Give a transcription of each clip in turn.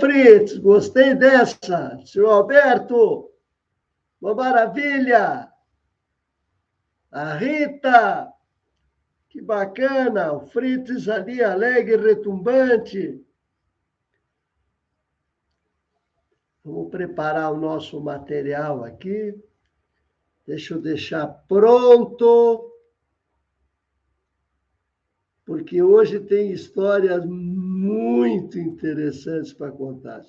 Fritz, gostei dessa. Senhor Alberto, uma maravilha. A Rita, que bacana. O Fritz ali, alegre, retumbante. Vamos preparar o nosso material aqui. Deixa eu deixar pronto. Porque hoje tem histórias muito interessantes para contar.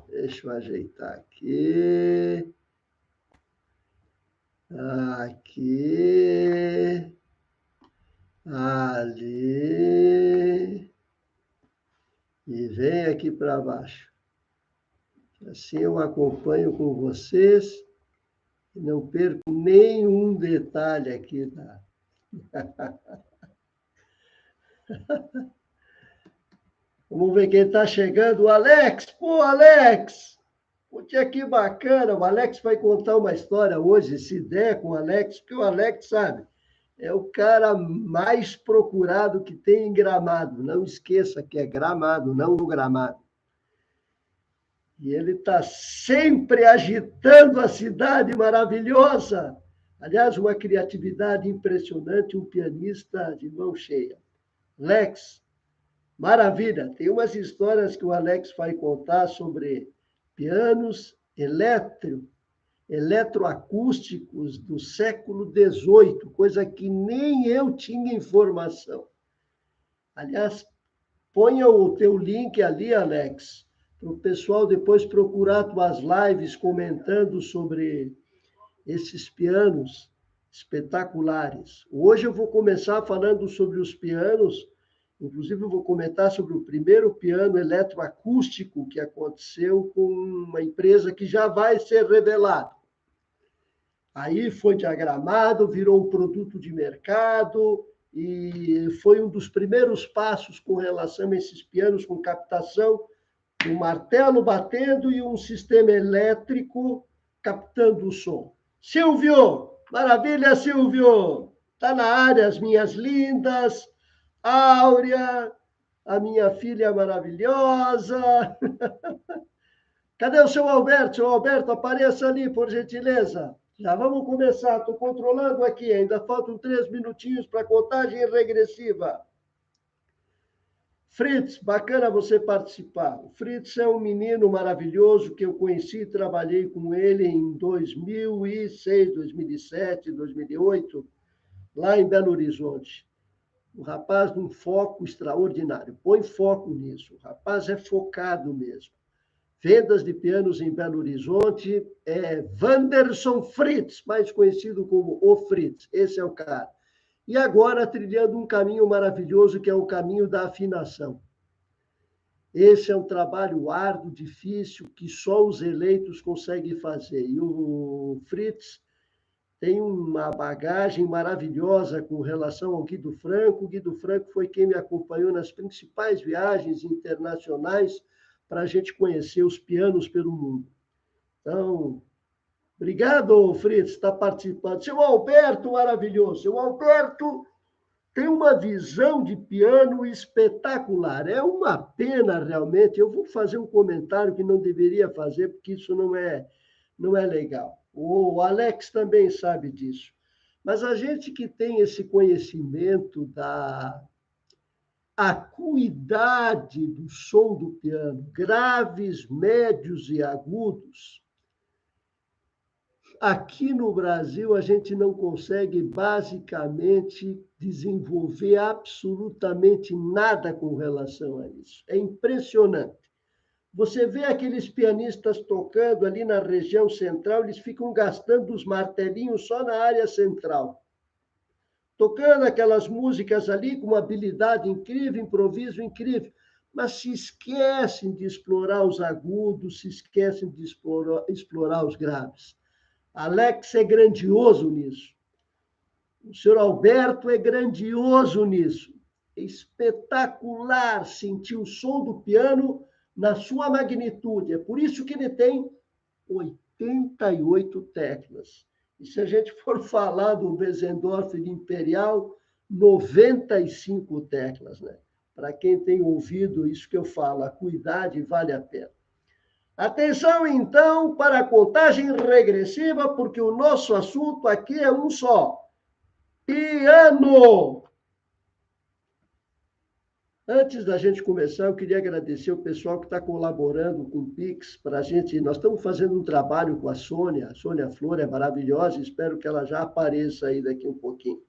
Deixa eu ajeitar aqui. Aqui. Ali. E vem aqui para baixo. Assim eu acompanho com vocês e não perco nenhum detalhe aqui. Tá? Vamos ver quem está chegando. O Alex! Pô, Alex! Puxa, que bacana! O Alex vai contar uma história hoje, se der com o Alex, porque o Alex, sabe, é o cara mais procurado que tem em Gramado. Não esqueça que é Gramado, não no Gramado. E ele está sempre agitando a cidade maravilhosa. Aliás, uma criatividade impressionante, um pianista de mão cheia. Alex, maravilha! Tem umas histórias que o Alex vai contar sobre pianos eletroacústicos do século XVIII, coisa que nem eu tinha informação. Aliás, ponha o teu link ali, Alex, para o pessoal depois procurar tuas lives comentando sobre esses pianos espetaculares. Hoje eu vou começar falando sobre os pianos. Inclusive, eu vou comentar sobre o primeiro piano eletroacústico que aconteceu com uma empresa que já vai ser revelada. Aí foi diagramado, virou um produto de mercado e foi um dos primeiros passos com relação a esses pianos com captação, um martelo batendo e um sistema elétrico captando o som. Silvio! Maravilha, Silvio! Está na área, as minhas lindas... Áurea, a minha filha maravilhosa. Cadê o seu Alberto? Seu Alberto, apareça ali, por gentileza. Já vamos começar, estou controlando aqui, ainda faltam 3 minutinhos para a contagem regressiva. Fritz, bacana você participar. O Fritz é um menino maravilhoso que eu conheci e trabalhei com ele em 2006, 2007, 2008, lá em Belo Horizonte. O rapaz num foco extraordinário. Põe foco nisso. O rapaz é focado mesmo. Vendas de pianos em Belo Horizonte é Wanderson Fritz, mais conhecido como o Fritz. Esse é o cara. E agora trilhando um caminho maravilhoso que é o caminho da afinação. Esse é um trabalho árduo, difícil, que só os eleitos conseguem fazer. E o Fritz tem uma bagagem maravilhosa com relação ao Guido Franco. O Guido Franco foi quem me acompanhou nas principais viagens internacionais para a gente conhecer os pianos pelo mundo. Então, obrigado, Fritz, está participando. Seu Alberto, maravilhoso. Seu Alberto tem uma visão de piano espetacular. É uma pena, realmente. Eu vou fazer um comentário que não deveria fazer, porque isso não é legal. O Alex também sabe disso. Mas a gente que tem esse conhecimento da acuidade do som do piano, graves, médios e agudos, aqui no Brasil a gente não consegue basicamente desenvolver absolutamente nada com relação a isso. É impressionante. Você vê aqueles pianistas tocando ali na região central, eles ficam gastando os martelinhos só na área central. Tocando aquelas músicas ali com uma habilidade incrível, improviso incrível, mas se esquecem de explorar os agudos, se esquecem de explorar os graves. Alex é grandioso nisso. O senhor Alberto é grandioso nisso. É espetacular sentir o som do piano na sua magnitude. É por isso que ele tem 88 teclas. E se a gente for falar do Bösendorf de Imperial, 95 teclas, né? Para quem tem ouvido isso que eu falo, a acuidade vale a pena. Atenção, então, para a contagem regressiva, porque o nosso assunto aqui é um só: piano. Antes da gente começar, eu queria agradecer o pessoal que está colaborando com o Pix para a gente. Nós estamos fazendo um trabalho com a Sônia Flor é maravilhosa, espero que ela já apareça aí daqui um pouquinho.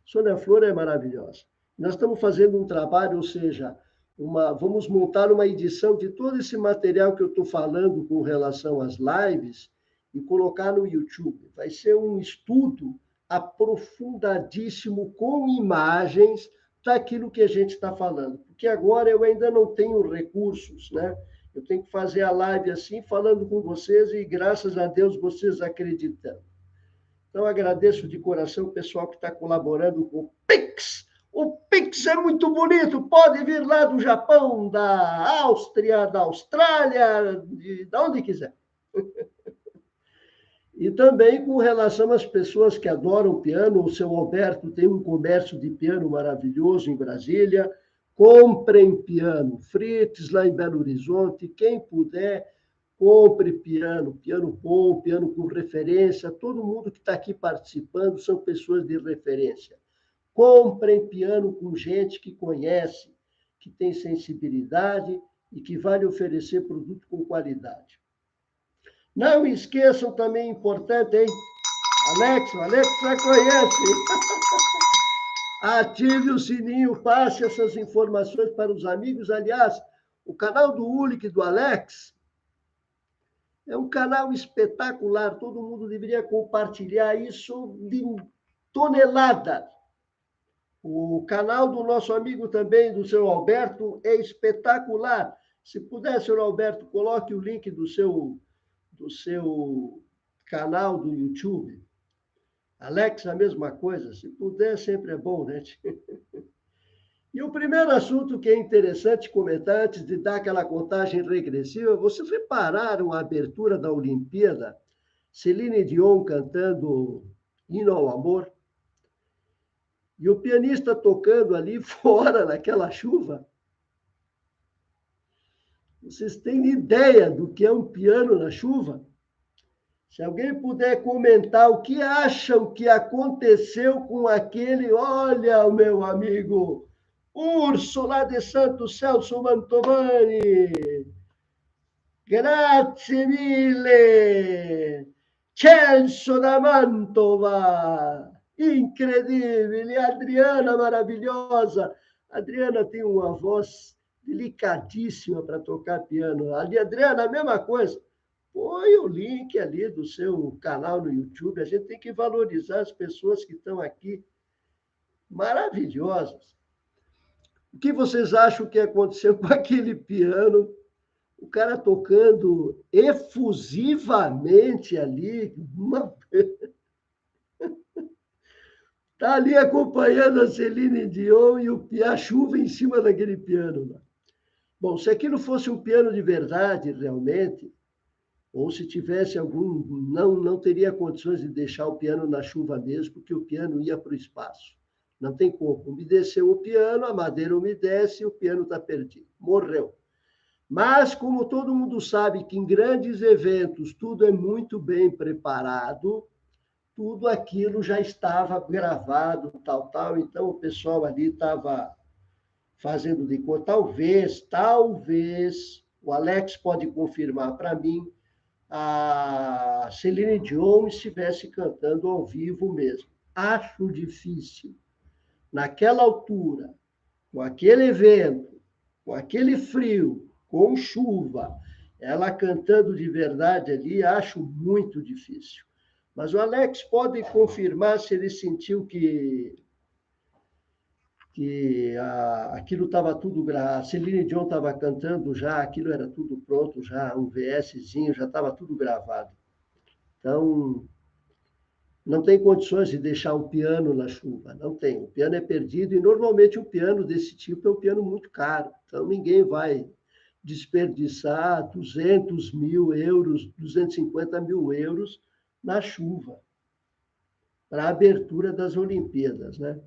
Sônia Flor é maravilhosa. Nós estamos fazendo um trabalho, ou seja, vamos montar uma edição de todo esse material que eu estou falando com relação às lives e colocar no YouTube. Vai ser um estudo aprofundadíssimo com imagens daquilo que a gente está falando, porque agora eu ainda não tenho recursos, né? Eu tenho que fazer a live assim, falando com vocês e graças a Deus vocês acreditando. Então, agradeço de coração o pessoal que está colaborando com o Pix. O Pix é muito bonito, pode vir lá do Japão, da Áustria, da Austrália, de onde quiser. E também com relação às pessoas que adoram piano, o seu Alberto tem um comércio de piano maravilhoso em Brasília. Comprem piano. Fritz, lá em Belo Horizonte, quem puder, compre piano, piano bom, piano com referência. Todo mundo que está aqui participando são pessoas de referência. Comprem piano com gente que conhece, que tem sensibilidade e que vai lhe oferecer produto com qualidade. Não esqueçam também, importante, hein? O Alex já conhece. Ative o sininho, passe essas informações para os amigos. Aliás, o canal do Ulick e do Alex é um canal espetacular. Todo mundo deveria compartilhar isso de toneladas. O canal do nosso amigo também, do seu Alberto, é espetacular. Se puder, senhor Alberto, coloque o link do seu canal do YouTube. Alex, a mesma coisa. Se puder, sempre é bom, né? E o primeiro assunto que é interessante comentar, antes de dar aquela contagem regressiva, vocês repararam a abertura da Olimpíada? Celine Dion cantando Hino ao Amor? E o pianista tocando ali fora, naquela chuva? Vocês têm ideia do que é um piano na chuva? Se alguém puder comentar o que acham que aconteceu com aquele, olha, o meu amigo Úrsula de Santos Celso Mantovani. Grazie mille. Celso da Mantova. Incredibile. Adriana maravilhosa. Adriana tem uma voz delicadíssima para tocar piano. Ali, Adriana, a mesma coisa. Põe o link ali do seu canal no YouTube. A gente tem que valorizar as pessoas que estão aqui maravilhosas. O que vocês acham que aconteceu com aquele piano? O cara tocando efusivamente ali. Está ali acompanhando a Celine Dion e a chuva em cima daquele piano. Bom, se aquilo fosse um piano de verdade, realmente, ou se tivesse algum, não teria condições de deixar o piano na chuva mesmo, porque o piano ia para o espaço. Não tem como. Umedeceu o piano, a madeira umedece e o piano está perdido. Morreu. Mas, como todo mundo sabe que em grandes eventos tudo é muito bem preparado, tudo aquilo já estava gravado, tal. Então, o pessoal ali estava fazendo de conta. Talvez, o Alex pode confirmar para mim, a Celine Dion estivesse cantando ao vivo mesmo. Acho difícil. Naquela altura, com aquele evento, com aquele frio, com chuva, ela cantando de verdade ali, acho muito difícil. Mas o Alex pode confirmar se ele sentiu que aquilo estava tudo gravado, a Celine Dion estava cantando já, aquilo era tudo pronto já, um VSzinho, já estava tudo gravado. Então, não tem condições de deixar um piano na chuva, não tem. O piano é perdido e normalmente um piano desse tipo é um piano muito caro. Então, ninguém vai desperdiçar 200 mil euros, 250 mil euros na chuva para a abertura das Olimpíadas, né?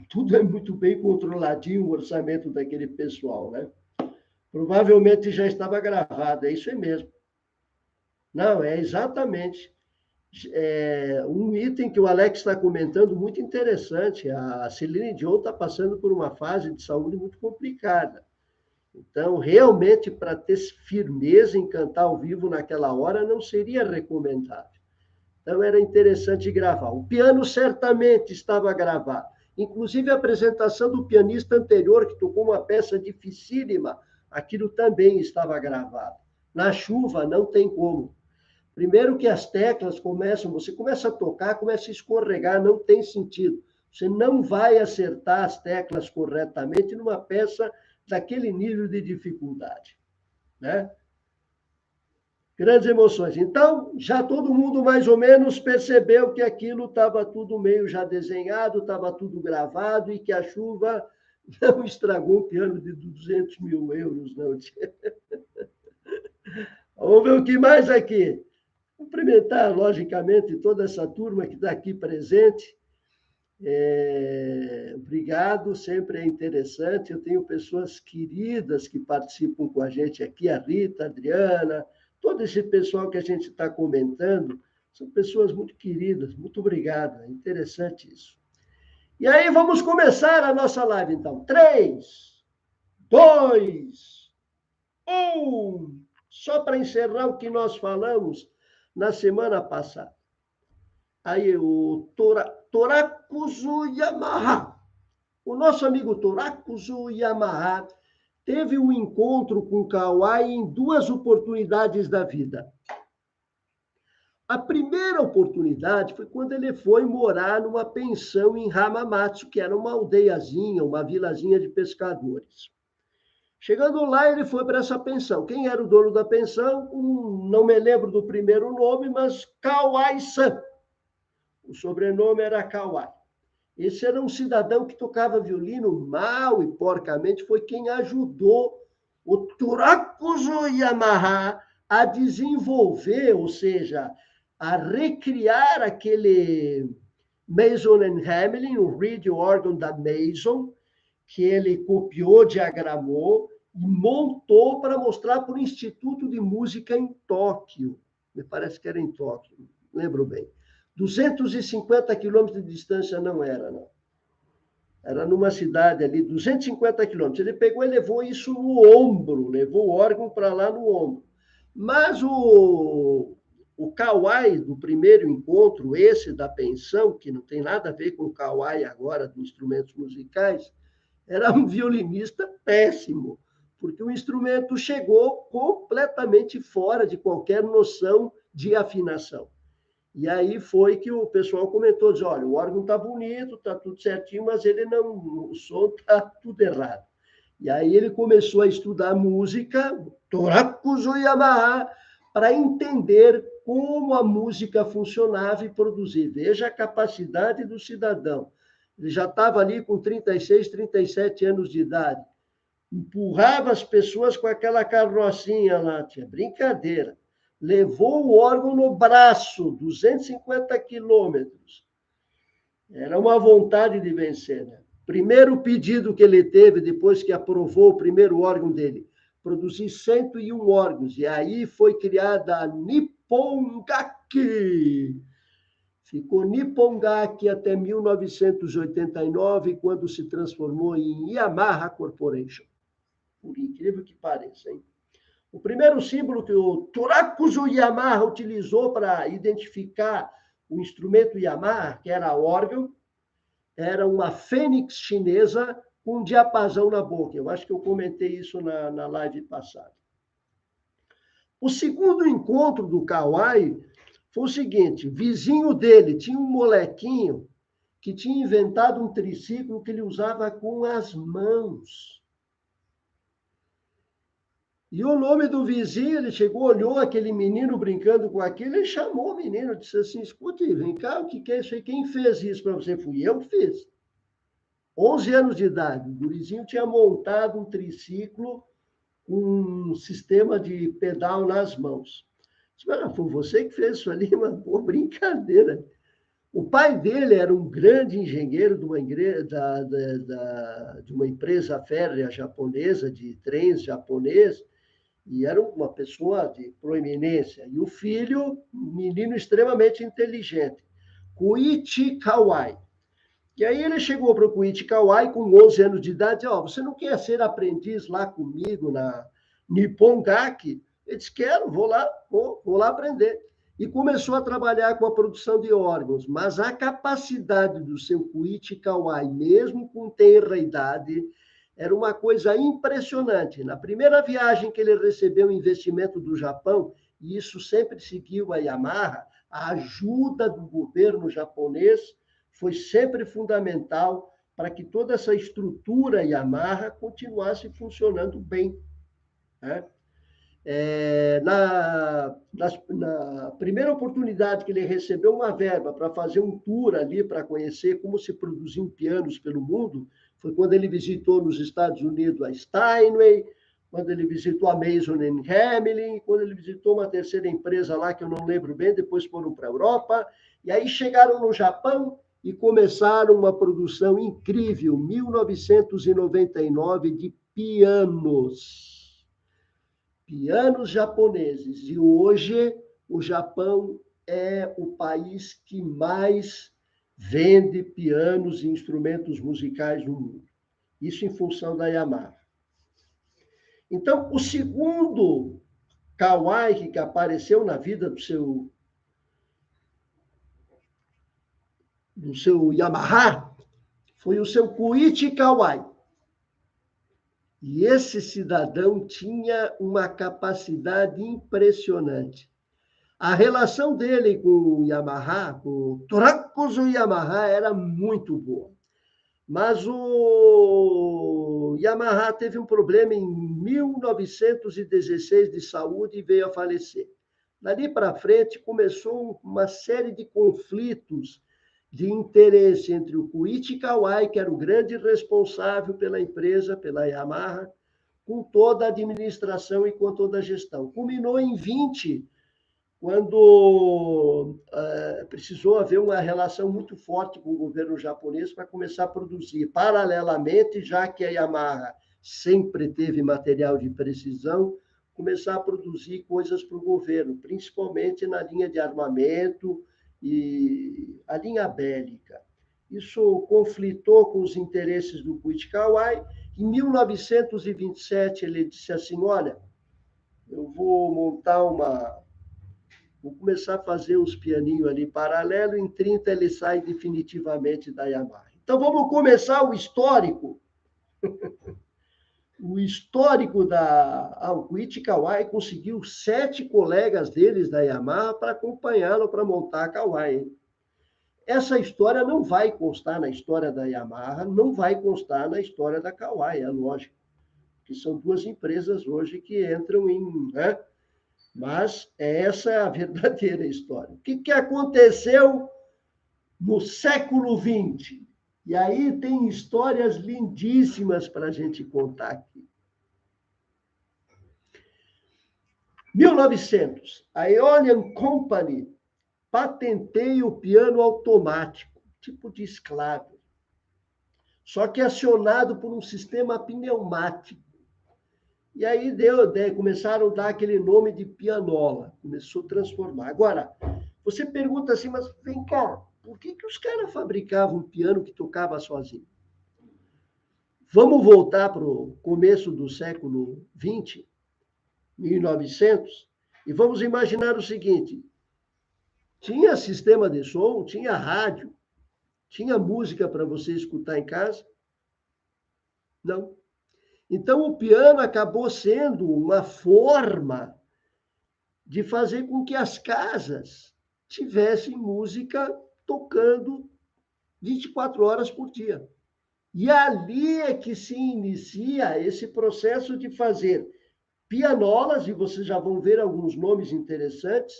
Tudo é muito bem controladinho, o orçamento daquele pessoal, né? Provavelmente já estava gravado, é isso aí mesmo. Não, é exatamente. Um item que o Alex está comentando muito interessante. A Celine Dion está passando por uma fase de saúde muito complicada. Então, realmente, para ter firmeza em cantar ao vivo naquela hora, não seria recomendável. Então, era interessante gravar. O piano certamente estava gravado. Inclusive, a apresentação do pianista anterior, que tocou uma peça dificílima, aquilo também estava gravado. Na chuva, não tem como. Primeiro que as teclas você começa a tocar, começa a escorregar, não tem sentido. Você não vai acertar as teclas corretamente numa peça daquele nível de dificuldade, né? Grandes emoções. Então, já todo mundo mais ou menos percebeu que aquilo estava tudo meio já desenhado, estava tudo gravado e que a chuva não estragou um piano de 200 mil euros, não. Vamos ver o que mais aqui. Cumprimentar, logicamente, toda essa turma que está aqui presente. Obrigado, sempre é interessante. Eu tenho pessoas queridas que participam com a gente aqui, a Rita, a Adriana, todo esse pessoal que a gente está comentando, são pessoas muito queridas. Muito obrigado, é interessante isso. E aí, vamos começar a nossa live, então. 3, 2, 1. Só para encerrar o que nós falamos na semana passada. Aí, o Torakuzu Yamaha. O nosso amigo Torakuzu Yamaha teve um encontro com Kawai em 2 oportunidades da vida. A primeira oportunidade foi quando ele foi morar numa pensão em Hamamatsu, que era uma aldeiazinha, uma vilazinha de pescadores. Chegando lá, ele foi para essa pensão. Quem era o dono da pensão? Não me lembro do primeiro nome, mas Kawai-san. O sobrenome era Kawai. Esse era um cidadão que tocava violino mal e porcamente, foi quem ajudou o Torakuzu Yamaha a desenvolver, ou seja, a recriar aquele Mason and Hamlin, o reed organ da Mason, que ele copiou, diagramou e montou para mostrar para o Instituto de Música em Tóquio. Me parece que era em Tóquio, lembro bem. 250 quilômetros de distância não era, não. Era numa cidade ali, 250 quilômetros. Ele pegou e levou isso no ombro, levou o órgão para lá no ombro. Mas o Kawai, do primeiro encontro, esse da pensão, que não tem nada a ver com o Kawai agora, de instrumentos musicais, era um violinista péssimo, porque o instrumento chegou completamente fora de qualquer noção de afinação. E aí foi que o pessoal comentou, diz, olha, o órgão está bonito, está tudo certinho, mas ele não, o som está tudo errado. E aí ele começou a estudar música, Torakuzu Yamaha, para entender como a música funcionava e produzir. Veja a capacidade do cidadão. Ele já estava ali com 36, 37 anos de idade. Empurrava as pessoas com aquela carrocinha lá, tinha brincadeira. Levou o órgão no braço, 250 quilômetros. Era uma vontade de vencer, né? Primeiro pedido que ele teve, depois que aprovou o primeiro órgão dele, produzir 101 órgãos. E aí foi criada a Nippon Gaki. Ficou Nippon Gaki até 1989, quando se transformou em Yamaha Corporation. Por incrível que pareça, hein? O primeiro símbolo que o Torakuzu Yamaha utilizou para identificar o instrumento Yamaha, que era órgão, era uma fênix chinesa com um diapasão na boca. Eu acho que eu comentei isso na live passada. O segundo encontro do Kawai foi o seguinte, vizinho dele tinha um molequinho que tinha inventado um triciclo que ele usava com as mãos. E o nome do vizinho, ele chegou, olhou aquele menino brincando com aquilo, e chamou o menino, disse assim, escute, vem cá, o que é isso aí? Quem fez isso para você? Fui eu que fiz. 11 anos de idade, o gurizinho tinha montado um triciclo com um sistema de pedal nas mãos. Disse, foi você que fez isso ali, uma boa brincadeira. O pai dele era um grande engenheiro de de uma empresa férrea japonesa, de trens japonês, e era uma pessoa de proeminência. E o filho, um menino extremamente inteligente, Koichi Kawai. E aí ele chegou para o Koichi Kawai com 11 anos de idade, ó, você não quer ser aprendiz lá comigo na Nippon Gaki? Ele disse, quero, vou lá aprender. E começou a trabalhar com a produção de órgãos, mas a capacidade do seu Koichi Kawai, mesmo com tenra idade, era uma coisa impressionante. Na primeira viagem que ele recebeu investimento do Japão, e isso sempre seguiu a Yamaha, a ajuda do governo japonês foi sempre fundamental para que toda essa estrutura Yamaha continuasse funcionando bem. Né? Na primeira oportunidade que ele recebeu uma verba para fazer um tour ali, para conhecer como se produziam pianos pelo mundo, foi quando ele visitou nos Estados Unidos a Steinway, quando ele visitou a Mason Hamlin, quando ele visitou uma terceira empresa lá, que eu não lembro bem, depois foram para a Europa, e aí chegaram no Japão e começaram uma produção incrível, 1999, de pianos japoneses. E hoje o Japão é o país que mais vende pianos e instrumentos musicais no mundo. Isso em função da Yamaha. Então, o segundo Kawai que apareceu na vida do seu Yamaha foi o seu Koichi Kawai. E esse cidadão tinha uma capacidade impressionante. A relação dele com o Yamaha, com o Turakuzo Yamaha, era muito boa. Mas o Yamaha teve um problema em 1916 de saúde e veio a falecer. Dali para frente começou uma série de conflitos de interesse entre o Koichi Kawai, que era o grande responsável pela empresa, pela Yamaha, com toda a administração e com toda a gestão. Culminou em 20, quando precisou haver uma relação muito forte com o governo japonês para começar a produzir. Paralelamente, já que a Yamaha sempre teve material de precisão, começar a produzir coisas para o governo, principalmente na linha de armamento e a linha bélica. Isso conflitou com os interesses do Koichi Kawai. Em 1927, ele disse assim, olha, eu vou começar a fazer uns pianinhos ali paralelo, em 30 ele sai definitivamente da Yamaha. Então vamos começar o histórico. O histórico o Koichi Kawai conseguiu 7 colegas deles da Yamaha para acompanhá-lo para montar a Kawai. Essa história não vai constar na história da Yamaha, não vai constar na história da Kawai, é lógico, que são duas empresas hoje que entram em... Né? Mas essa é a verdadeira história. O que aconteceu no século XX? E aí tem histórias lindíssimas para a gente contar aqui. 1900, a Aeolian Company patenteia o piano automático, tipo de esclavo, só que acionado por um sistema pneumático. E aí começaram a dar aquele nome de pianola, começou a transformar. Agora, você pergunta assim, mas vem cá, por que os caras fabricavam um piano que tocava sozinho? Vamos voltar para o começo do século XX, 1900, e vamos imaginar o seguinte, tinha sistema de som, tinha rádio, tinha música para você escutar em casa? Não. Então, o piano acabou sendo uma forma de fazer com que as casas tivessem música tocando 24 horas por dia. E ali é que se inicia esse processo de fazer pianolas, e vocês já vão ver alguns nomes interessantes,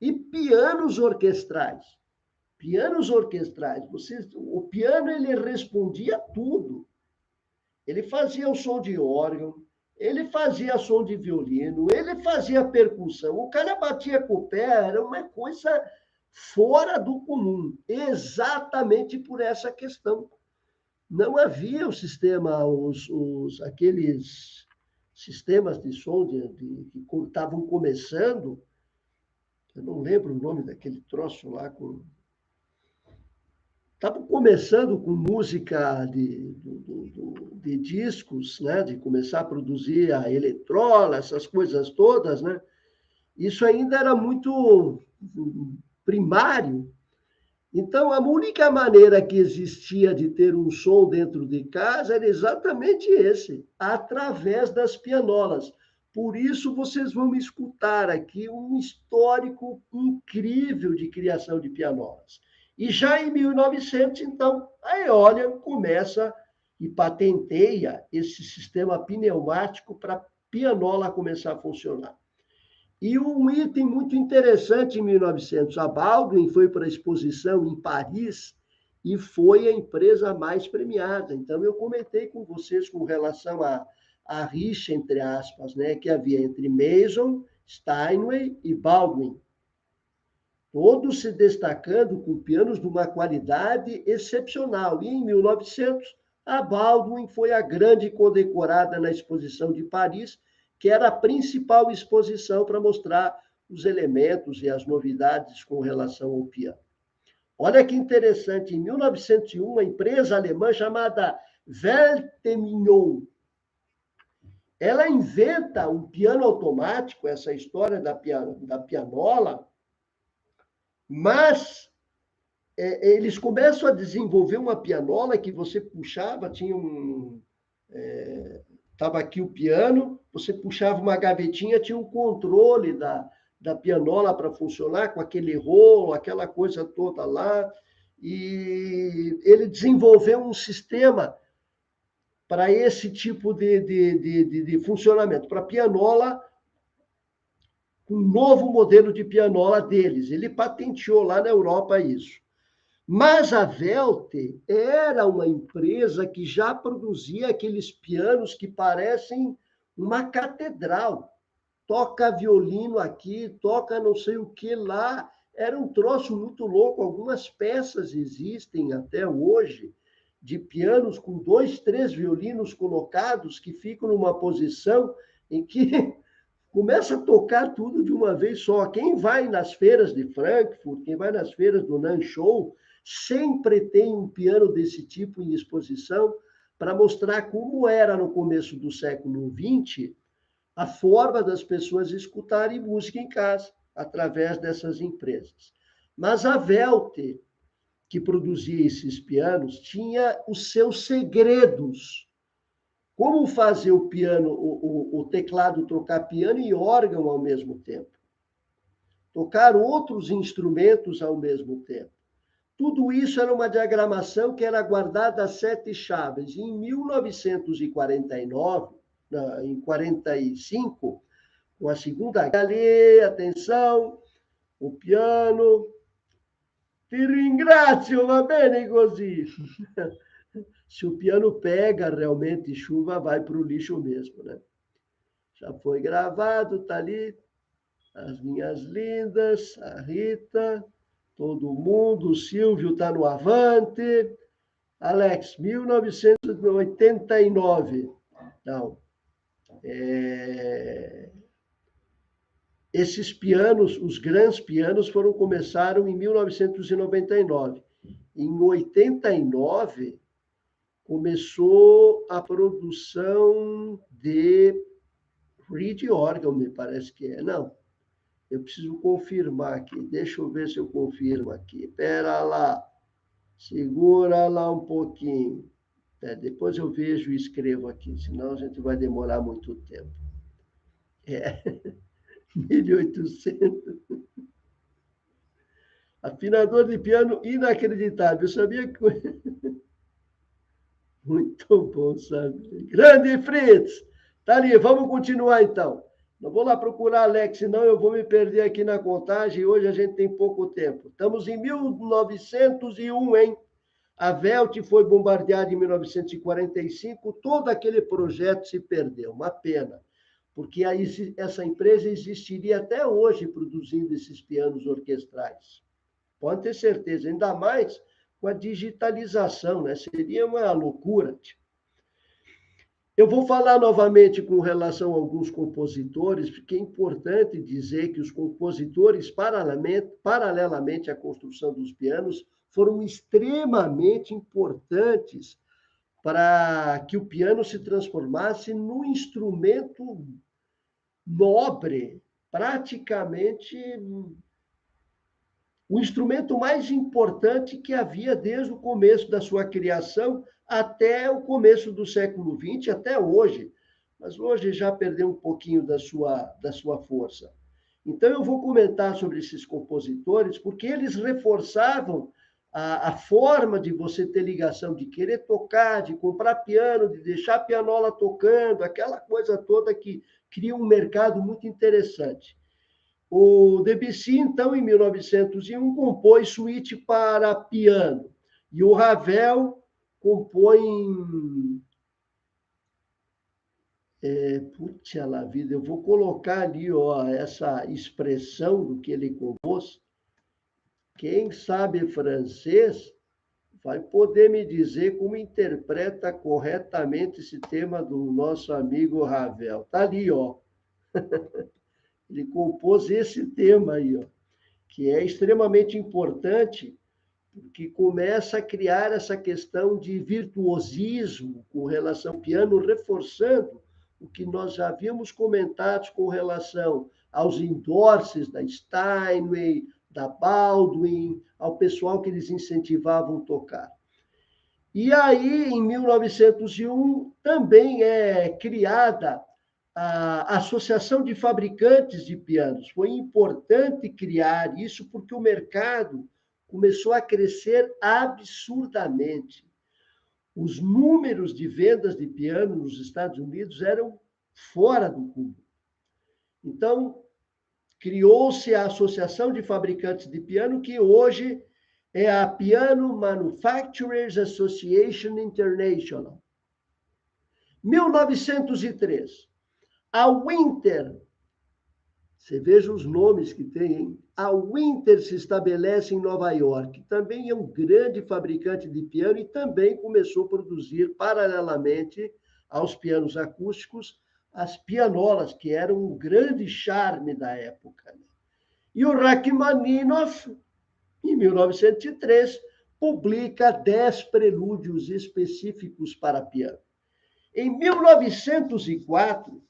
e pianos orquestrais. Pianos orquestrais. O piano ele respondia a tudo. Ele fazia o som de órgão, ele fazia som de violino, ele fazia percussão. O cara batia com o pé, era uma coisa fora do comum, exatamente por essa questão. Não havia o sistema, aqueles sistemas de som que estavam começando, eu não lembro o nome daquele troço lá, estavam começando com música de discos, né? De começar a produzir a eletrola, essas coisas todas, né? Isso ainda era muito primário. Então, a única maneira que existia de ter um som dentro de casa era exatamente esse, através das pianolas. Por isso, vocês vão escutar aqui um histórico incrível de criação de pianolas. E já em 1900, então, a Eólia começa e patenteia esse sistema pneumático para a pianola começar a funcionar. E um item muito interessante em 1900, a Baldwin foi para a exposição em Paris e foi a empresa mais premiada. Então, eu comentei com vocês com relação à rixa, entre aspas, né, que havia entre Mason, Steinway e Baldwin. Todos se destacando com pianos de uma qualidade excepcional. E em 1900, a Baldwin foi a grande condecorada na exposição de Paris, que era a principal exposição para mostrar os elementos e as novidades com relação ao piano. Olha que interessante, em 1901, a empresa alemã chamada Weltemignon, ela inventa um piano automático, essa história da pianola, mas eles começam a desenvolver uma pianola que você puxava, tinha estava aqui o piano, você puxava uma gavetinha, tinha um controle da pianola para funcionar, com aquele rolo, aquela coisa toda lá, e ele desenvolveu um sistema para esse tipo de funcionamento, para pianola, um novo modelo de pianola deles. Ele patenteou lá na Europa isso. Mas a Velte era uma empresa que já produzia aqueles pianos que parecem uma catedral. Toca violino aqui, toca não sei o que lá. Era um troço muito louco. Algumas peças existem até hoje de pianos com 2, 3 violinos colocados que ficam numa posição em que começa a tocar tudo de uma vez só. Quem vai nas feiras de Frankfurt, quem vai nas feiras do Nan Show, sempre tem um piano desse tipo em exposição para mostrar como era no começo do século XX a forma das pessoas escutarem música em casa, através dessas empresas. Mas a Velte, que produzia esses pianos, tinha os seus segredos. Como fazer o piano, o teclado tocar piano e órgão ao mesmo tempo. Tocar outros instrumentos ao mesmo tempo. Tudo isso era uma diagramação que era guardada a 7 chaves. Em 1949, em 45, com a Segunda Guerra, ali, atenção, o piano. Ti ringrazio, va bene così. Se o piano pega realmente chuva, vai para o lixo mesmo, né? Já foi gravado, tá ali. As minhas lindas, a Rita, todo mundo, o Silvio está no Avante. Alex, 1989. Não. Esses pianos, os grandes pianos, começaram em 1999. Em 89, começou a produção de reed organ, me parece que é. Não, eu preciso confirmar aqui. Deixa eu ver se eu confirmo aqui. Espera lá. Segura lá um pouquinho. Depois eu vejo e escrevo aqui, senão a gente vai demorar muito tempo. 1800. Afinador de piano inacreditável. Eu sabia que... Muito bom, sabe? Grande Fritz! Tá ali, vamos continuar então. Não vou lá procurar Alex, senão eu vou me perder aqui na contagem. Hoje a gente tem pouco tempo. Estamos em 1901, hein? A Velte foi bombardeada em 1945. Todo aquele projeto se perdeu. Uma pena. Porque essa empresa existiria até hoje produzindo esses pianos orquestrais. Pode ter certeza, ainda mais com a digitalização, né? Seria uma loucura. Eu vou falar novamente com relação a alguns compositores, porque é importante dizer que os compositores, paralelamente à construção dos pianos, foram extremamente importantes para que o piano se transformasse num instrumento nobre, praticamente o instrumento mais importante que havia desde o começo da sua criação até o começo do século XX, até hoje. Mas hoje já perdeu um pouquinho da sua força. Então, eu vou comentar sobre esses compositores, porque eles reforçavam a forma de você ter ligação, de querer tocar, de comprar piano, de deixar a pianola tocando, aquela coisa toda que cria um mercado muito interessante. O Debussy, então, em 1901, compôs suíte para piano. E o Ravel compõe. Putz, a vida, eu vou colocar ali ó, essa expressão do que ele compôs. Quem sabe francês vai poder me dizer como interpreta corretamente esse tema do nosso amigo Ravel. Está ali, ó. Ele compôs esse tema aí, ó, que é extremamente importante, porque começa a criar essa questão de virtuosismo com relação ao piano, reforçando o que nós já havíamos comentado com relação aos endorses da Steinway, da Baldwin, ao pessoal que eles incentivavam a tocar. E aí, em 1901, também é criada a Associação de Fabricantes de Pianos. Foi importante criar isso porque o mercado começou a crescer absurdamente. Os números de vendas de piano nos Estados Unidos eram fora do comum. Então, criou-se a Associação de Fabricantes de Piano, que hoje é a Piano Manufacturers Association International. 1903. A Winter, você veja os nomes que tem, hein? A Winter se estabelece em Nova York. Também é um grande fabricante de piano e também começou a produzir, paralelamente aos pianos acústicos, as pianolas, que eram um grande charme da época. E o Rachmaninoff, em 1903, publica 10 prelúdios específicos para piano. Em 1904,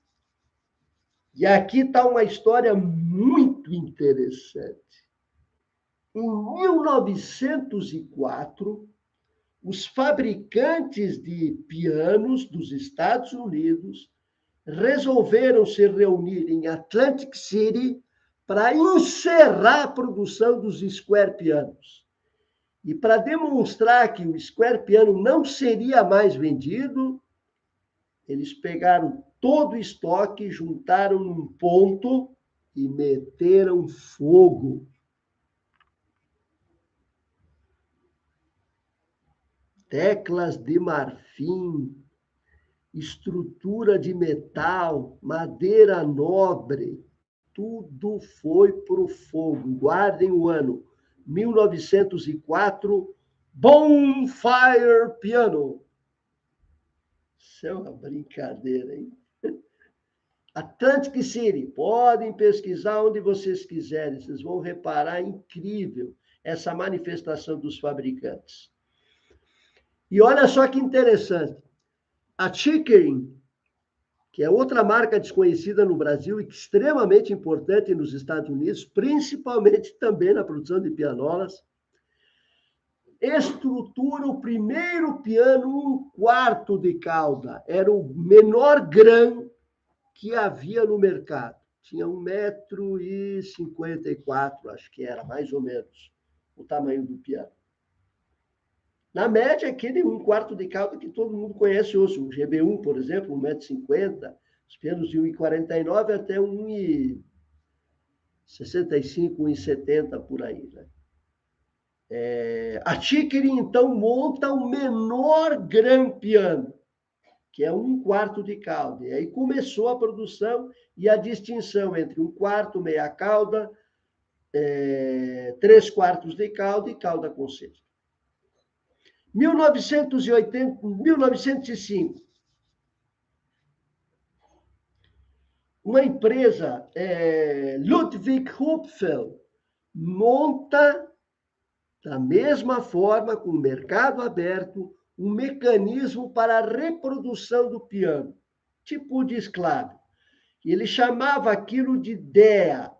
e aqui está uma história muito interessante. Em 1904, os fabricantes de pianos dos Estados Unidos resolveram se reunir em Atlantic City para encerrar a produção dos Square Pianos. E para demonstrar que o Square Piano não seria mais vendido, eles pegaram todo o estoque, juntaram num ponto e meteram fogo. Teclas de marfim, estrutura de metal, madeira nobre, tudo foi para o fogo. Guardem o ano, 1904, Bonfire Piano. Isso é uma brincadeira, hein? Atlantic City, podem pesquisar onde vocês quiserem, vocês vão reparar, incrível essa manifestação dos fabricantes. E olha só que interessante, a Chickering, que é outra marca desconhecida no Brasil e extremamente importante nos Estados Unidos, principalmente também na produção de pianolas, estrutura o primeiro piano 1/4 de cauda. Era o menor grã que havia no mercado. Tinha 1,54 m, acho que era, mais ou menos, o tamanho do piano. Na média, aquele 1/4 de cauda que todo mundo conhece hoje. O GB1, por exemplo, 1,50 m, os pianos de 1,49 até 1,65, 1,70 por aí, né? A Chickering, então, monta o menor grand piano, que é 1/4 de cauda. E aí começou a produção e a distinção entre 1/4, meia cauda, 3/4 de calda e calda com sexta. 1905, uma empresa, Ludwig Hupfeld, monta, da mesma forma, com o mercado aberto, um mecanismo para a reprodução do piano, tipo de esclavo. Ele chamava aquilo de DEA.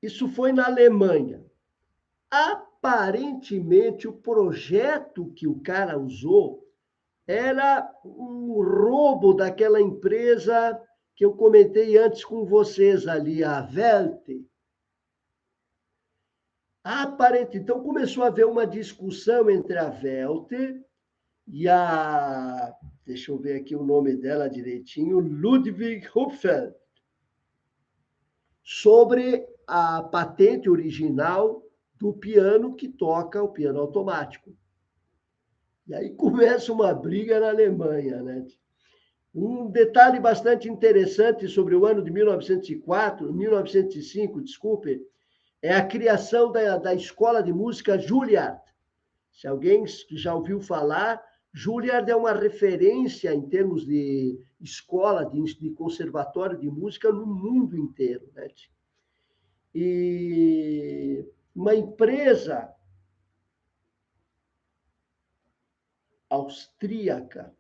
Isso foi na Alemanha. Aparentemente, o projeto que o cara usou era um roubo daquela empresa que eu comentei antes com vocês ali, a Welt. Então começou a haver uma discussão entre a Welt e deixa eu ver aqui o nome dela direitinho, Ludwig Hupfeld, sobre a patente original do piano que toca o piano automático. E aí começa uma briga na Alemanha, né? Um detalhe bastante interessante sobre o ano de 1905, desculpe, é a criação da escola de música Juilliard. Se alguém já ouviu falar, Juilliard é uma referência em termos de escola, de conservatório de música no mundo inteiro, né? E uma empresa austríaca,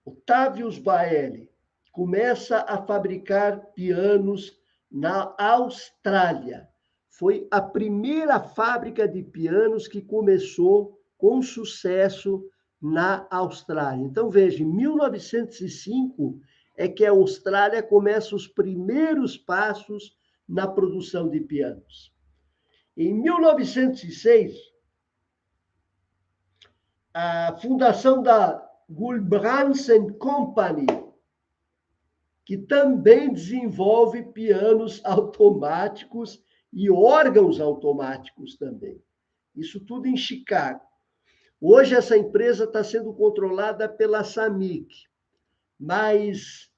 Octavius Baelli, começa a fabricar pianos na Austrália. Foi a primeira fábrica de pianos que começou com sucesso na Austrália. Então, veja, em 1905 é que a Austrália começa os primeiros passos na produção de pianos. Em 1906, a fundação da Gulbrandsen Company, que também desenvolve pianos automáticos e órgãos automáticos também. Isso tudo em Chicago. Hoje essa empresa está sendo controlada pela Samic, mas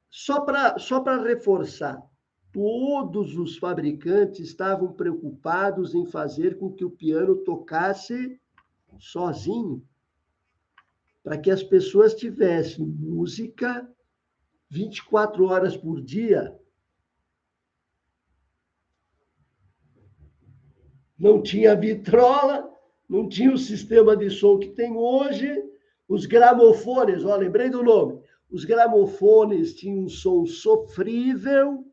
só para reforçar, todos os fabricantes estavam preocupados em fazer com que o piano tocasse sozinho, para que as pessoas tivessem música 24 horas por dia. Não tinha vitrola, não tinha o sistema de som que tem hoje. Os gramofones, lembrei do nome. Os gramofones tinham um som sofrível.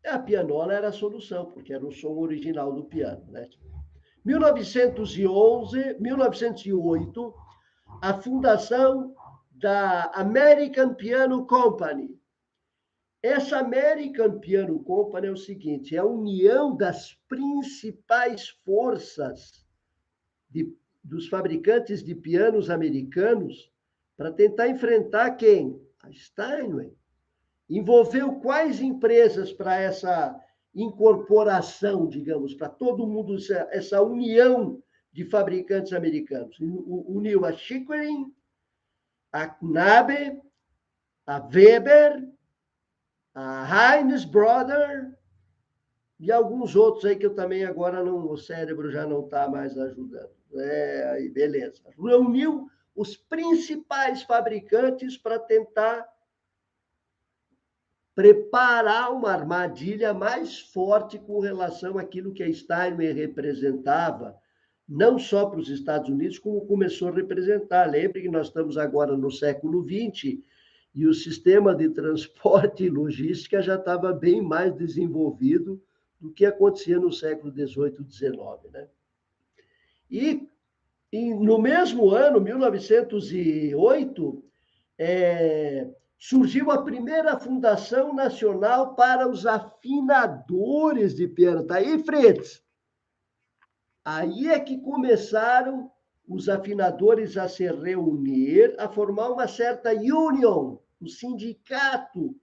A pianola era a solução, porque era o som original do piano, né? 1908, a fundação da American Piano Company. Essa American Piano Company é o seguinte, é a união das principais forças dos fabricantes de pianos americanos para tentar enfrentar quem? A Steinway. Envolveu quais empresas para essa incorporação, digamos, para todo mundo, essa união de fabricantes americanos? Uniu a Chickering, a Knabe, a Weber, a Heinz Brother e alguns outros aí que eu também agora o cérebro já não está mais ajudando. Aí beleza. Reuniu os principais fabricantes para tentar preparar uma armadilha mais forte com relação àquilo que a Steinway representava, não só para os Estados Unidos, como começou a representar. Lembre que nós estamos agora no século XX e o sistema de transporte e logística já estava bem mais desenvolvido do que acontecia no século XVIII e XIX, né? E no mesmo ano, 1908, surgiu a primeira Fundação Nacional para os Afinadores de Piano. Tá aí, Fritz? Aí é que começaram os afinadores a se reunir, a formar uma certa union, um sindicato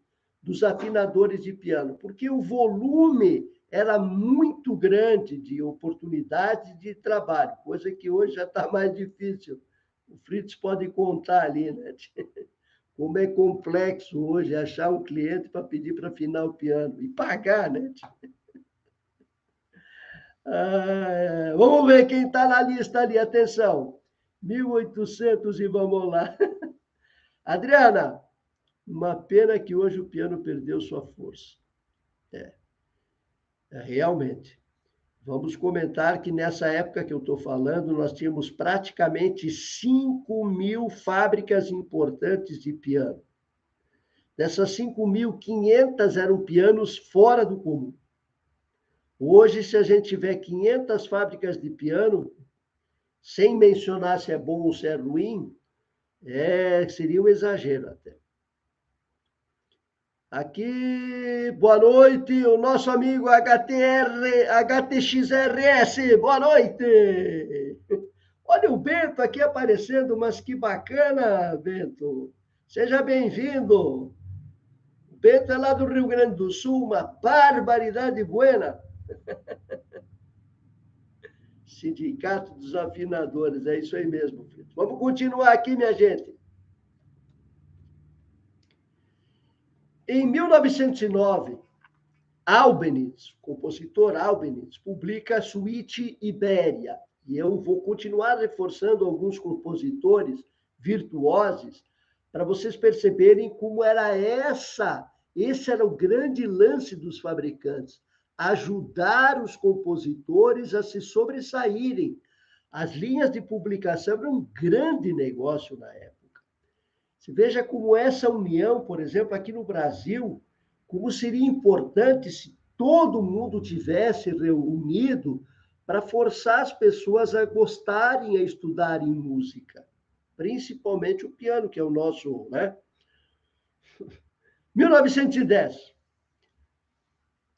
dos afinadores de piano, porque o volume era muito grande de oportunidade de trabalho, coisa que hoje já está mais difícil. O Fritz pode contar ali, né? Como é complexo hoje achar um cliente para pedir para afinar o piano e pagar, né? Vamos ver quem está na lista ali, atenção. 1800 e vamos lá. Adriana, uma pena que hoje o piano perdeu sua força. Realmente. Vamos comentar que nessa época que eu estou falando, nós tínhamos praticamente 5.000 fábricas importantes de piano. Dessas 5.500 eram pianos fora do comum. Hoje, se a gente tiver 500 fábricas de piano, sem mencionar se é bom ou se é ruim, seria um exagero até. Aqui, boa noite, o nosso amigo HTXRS, boa noite! Olha o Bento aqui aparecendo, mas que bacana, Bento! Seja bem-vindo! O Bento é lá do Rio Grande do Sul, uma barbaridade buena. Sindicato dos Afinadores, é isso aí mesmo, Bento. Vamos continuar aqui, minha gente. Em 1909, Albeniz, compositor Albeniz, publica a Suíte Ibéria. E eu vou continuar reforçando alguns compositores virtuosos para vocês perceberem como era esse era o grande lance dos fabricantes, ajudar os compositores a se sobressaírem. As linhas de publicação eram um grande negócio na época. Você veja como essa união, por exemplo, aqui no Brasil, como seria importante se todo mundo tivesse reunido para forçar as pessoas a gostarem, a estudarem música, principalmente o piano, que é o nosso, né? 1910.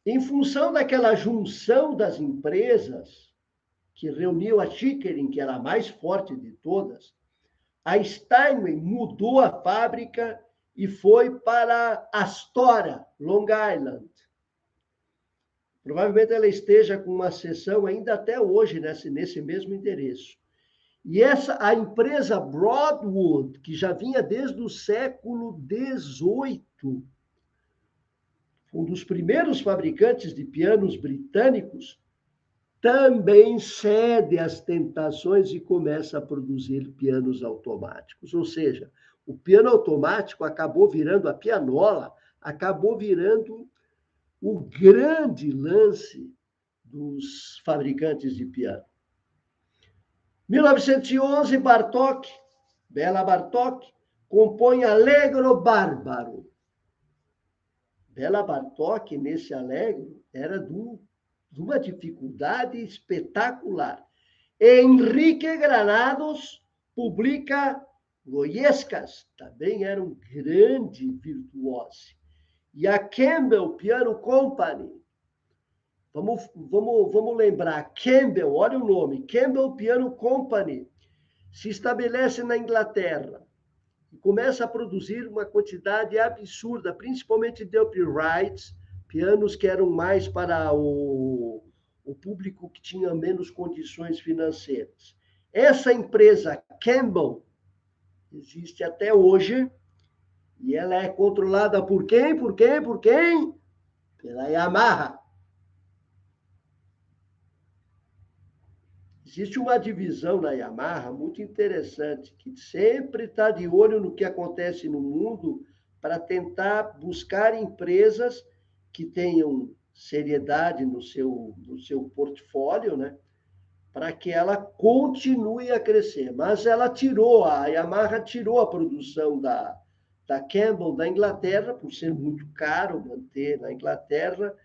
Em função daquela junção das empresas que reuniu a Chickering, que era a mais forte de todas, a Steinway mudou a fábrica e foi para Astoria, Long Island. Provavelmente ela esteja com uma seção ainda até hoje nesse mesmo endereço. E a empresa Broadwood, que já vinha desde o século XVIII, um dos primeiros fabricantes de pianos britânicos, também cede às tentações e começa a produzir pianos automáticos. Ou seja, o piano automático acabou virando, a pianola acabou virando o grande lance dos fabricantes de piano. 1911, Bartók, Béla Bartók, compõe Allegro Bárbaro. Béla Bartók, nesse Allegro, era de uma dificuldade espetacular. Henrique Granados publica Goiescas, também era um grande virtuoso. E a Campbell Piano Company, vamos lembrar, Campbell, olha o nome, Campbell Piano Company, se estabelece na Inglaterra e começa a produzir uma quantidade absurda, principalmente de uprights, pianos que eram mais para o público que tinha menos condições financeiras. Essa empresa Campbell existe até hoje e ela é controlada por quem? Por quem? Por quem? Pela Yamaha. Existe uma divisão na Yamaha muito interessante, que sempre está de olho no que acontece no mundo para tentar buscar empresas que tenham seriedade no seu portfólio, né? Para que ela continue a crescer. Mas a Yamaha tirou a produção da Campbell da Inglaterra, por ser muito caro manter na Inglaterra,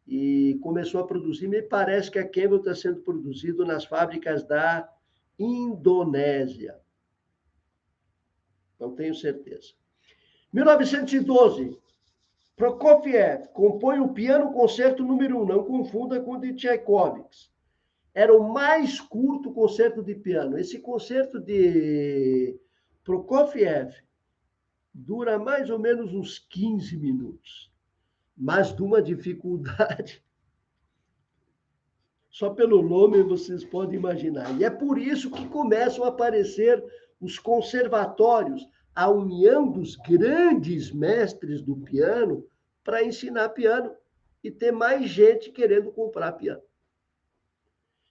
e começou a produzir. Me parece que a Campbell está sendo produzido nas fábricas da Indonésia. Não tenho certeza. 1912, Prokofiev compõe o Piano Concerto número 1, não confunda com o de Tchaikovsky. Era o mais curto concerto de piano. Esse concerto de Prokofiev dura mais ou menos uns 15 minutos, mas de uma dificuldade. Só pelo nome vocês podem imaginar. E é por isso que começam a aparecer os conservatórios a união dos grandes mestres do piano para ensinar piano e ter mais gente querendo comprar piano.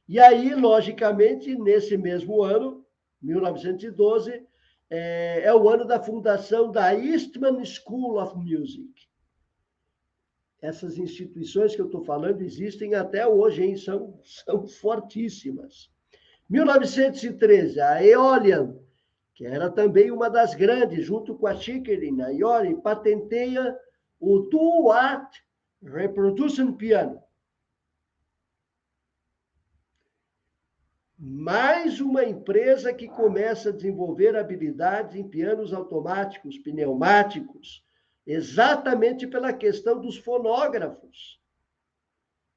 E aí, logicamente, nesse mesmo ano, 1912, é o ano da fundação da Eastman School of Music. Essas instituições que eu estou falando existem até hoje, hein? São fortíssimas. 1913, a Aeolian, que era também uma das grandes, junto com a Chickering, a Aeolian, patenteia o Dual-Art Reproduction Piano. Mais uma empresa que começa a desenvolver habilidades em pianos automáticos, pneumáticos, exatamente pela questão dos fonógrafos.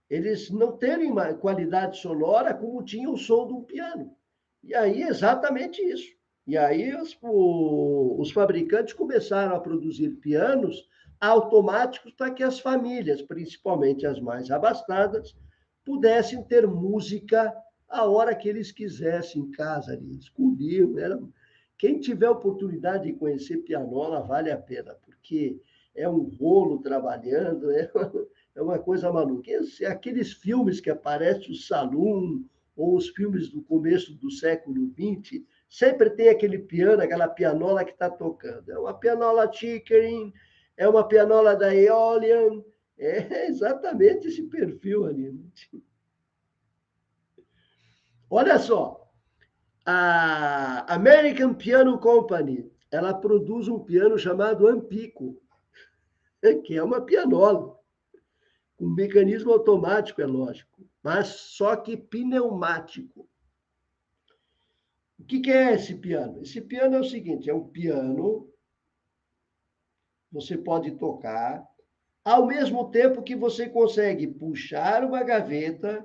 Eles não terem uma qualidade sonora como tinha o som de um piano. E aí, exatamente isso. E aí, os fabricantes começaram a produzir pianos automáticos para que as famílias, principalmente as mais abastadas, pudessem ter música a hora que eles quisessem em casa ali. Escolhiam. Quem tiver oportunidade de conhecer pianola, vale a pena, porque é um rolo trabalhando, é uma coisa maluca. Aqueles filmes que aparecem o Saloon, ou os filmes do começo do século XX, sempre tem aquele piano, aquela pianola que está tocando. É uma pianola Chickering, é uma pianola da Aeolian, é exatamente esse perfil ali. Olha só, a American Piano Company, ela produz um piano chamado Ampico, que é uma pianola, com mecanismo automático, é lógico, mas só que pneumático. O que é esse piano? Esse piano é o seguinte, é um piano, você pode tocar, ao mesmo tempo que você consegue puxar uma gaveta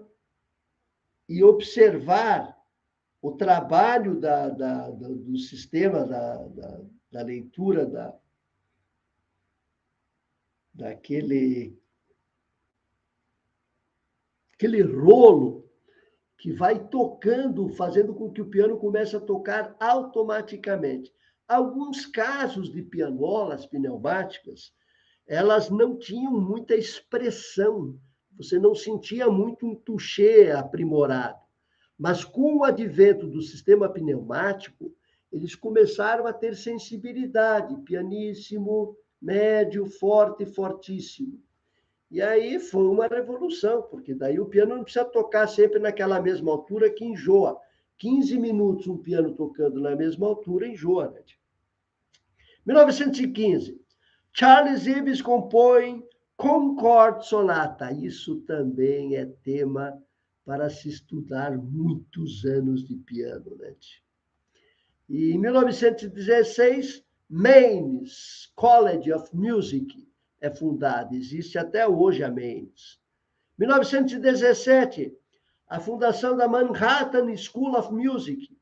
e observar o trabalho do sistema da leitura daquele rolo que vai tocando, fazendo com que o piano comece a tocar automaticamente. Alguns casos de pianolas pneumáticas, elas não tinham muita expressão, você não sentia muito um touché aprimorado. Mas com o advento do sistema pneumático, eles começaram a ter sensibilidade, pianíssimo, médio, forte, fortíssimo. E aí foi uma revolução, porque daí o piano não precisa tocar sempre naquela mesma altura que enjoa. 15 minutos um piano tocando na mesma altura enjoa, né? 1915, Charles Ives compõe Concord Sonata. Isso também é tema para se estudar muitos anos de piano, né? E em 1916, Mainz College of Music é fundada, existe até hoje a Mainz. 1917, a fundação da Manhattan School of Music,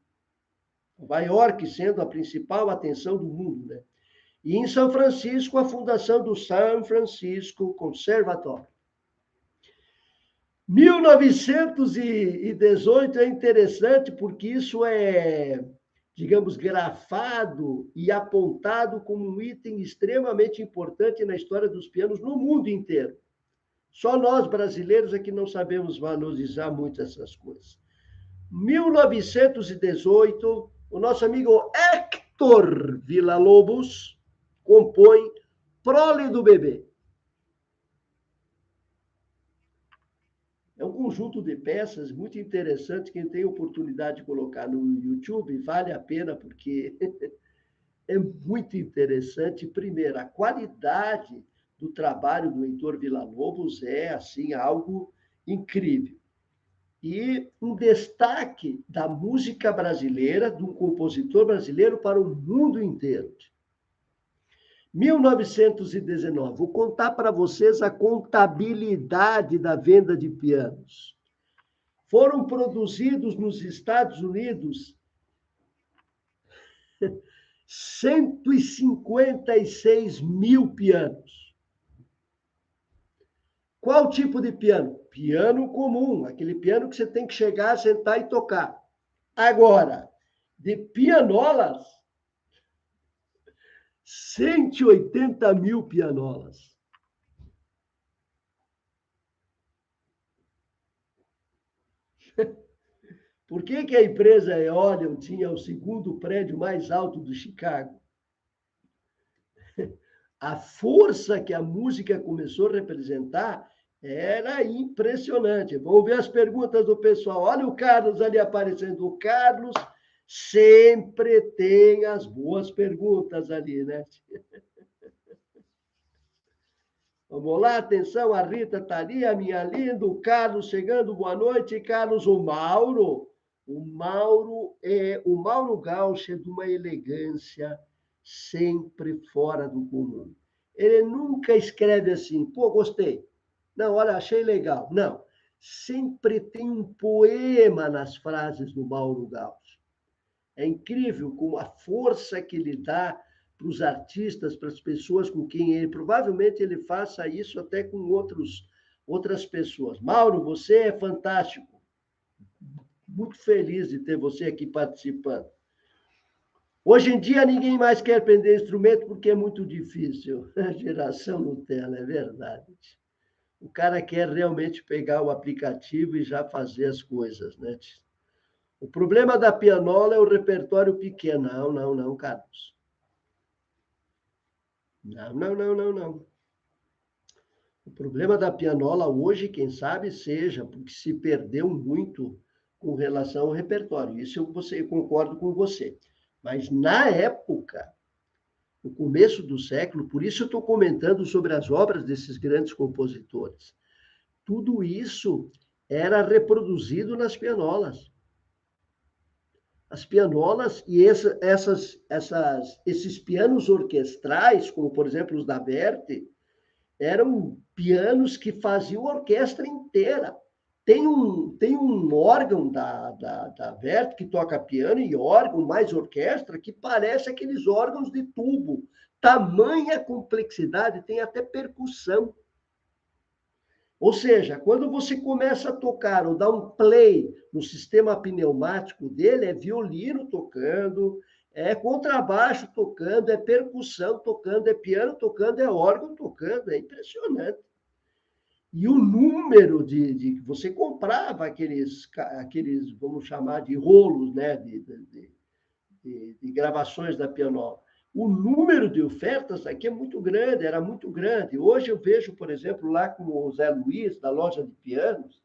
Nova York sendo a principal atenção do mundo, né? E em São Francisco, a fundação do San Francisco Conservatório. 1918 é interessante porque isso é, digamos, grafado e apontado como um item extremamente importante na história dos pianos no mundo inteiro. Só nós, brasileiros, é que não sabemos valorizar muito essas coisas. 1918, o nosso amigo Hector Villa-Lobos compõe Prole do Bebê. É um conjunto de peças muito interessante. Quem tem oportunidade de colocar no YouTube, vale a pena, porque é muito interessante. Primeiro, a qualidade do trabalho do Heitor Villa-Lobos é assim, algo incrível. E um destaque da música brasileira, de um compositor brasileiro para o mundo inteiro. 1919, vou contar para vocês a contabilidade da venda de pianos. Foram produzidos nos Estados Unidos 156 mil pianos. Qual tipo de piano? Piano comum, aquele piano que você tem que chegar, sentar e tocar. Agora, de pianolas, 180 mil pianolas. Por que que a empresa Eolian tinha o segundo prédio mais alto do Chicago? A força que a música começou a representar era impressionante. Vamos ver as perguntas do pessoal. Olha o Carlos ali aparecendo. O Carlos sempre tem as boas perguntas ali, né? Vamos lá, atenção, a Rita está ali, a minha linda, o Carlos chegando, boa noite, Carlos, o Mauro. O Mauro Gauch é de uma elegância sempre fora do comum. Ele nunca escreve assim, pô, gostei. Não, olha, achei legal. Não, sempre tem um poema nas frases do Mauro Gauch. É incrível como a força que ele dá para os artistas, para as pessoas com quem ele... Provavelmente ele faça isso até com outras pessoas. Mauro, você é fantástico. Muito feliz de ter você aqui participando. Hoje em dia, ninguém mais quer aprender instrumento porque é muito difícil. A geração Nutella, é verdade. O cara quer realmente pegar o aplicativo e já fazer as coisas, né? O problema da pianola é o repertório pequeno. Não, não, não, Carlos. Não, não, não, não, não. O problema da pianola hoje, quem sabe, seja porque se perdeu muito com relação ao repertório. Isso eu concordo com você. Mas na época, no começo do século, por isso eu estou comentando sobre as obras desses grandes compositores. Tudo isso era reproduzido nas pianolas. As pianolas e esses pianos orquestrais, como por exemplo os da Verdi, eram pianos que faziam a orquestra inteira. Tem um órgão da Verdi que toca piano e órgão mais orquestra que parece aqueles órgãos de tubo. Tamanha complexidade, tem até percussão. Ou seja, quando você começa a tocar ou dar um play no sistema pneumático dele, é violino tocando, é contrabaixo tocando, é percussão tocando, é piano tocando, é órgão tocando, é impressionante. E o número de você comprava aqueles, vamos chamar de rolos, né, de gravações da pianola. O número de ofertas aqui é muito grande, era muito grande. Hoje eu vejo, por exemplo, lá com o Zé Luiz, da loja de pianos,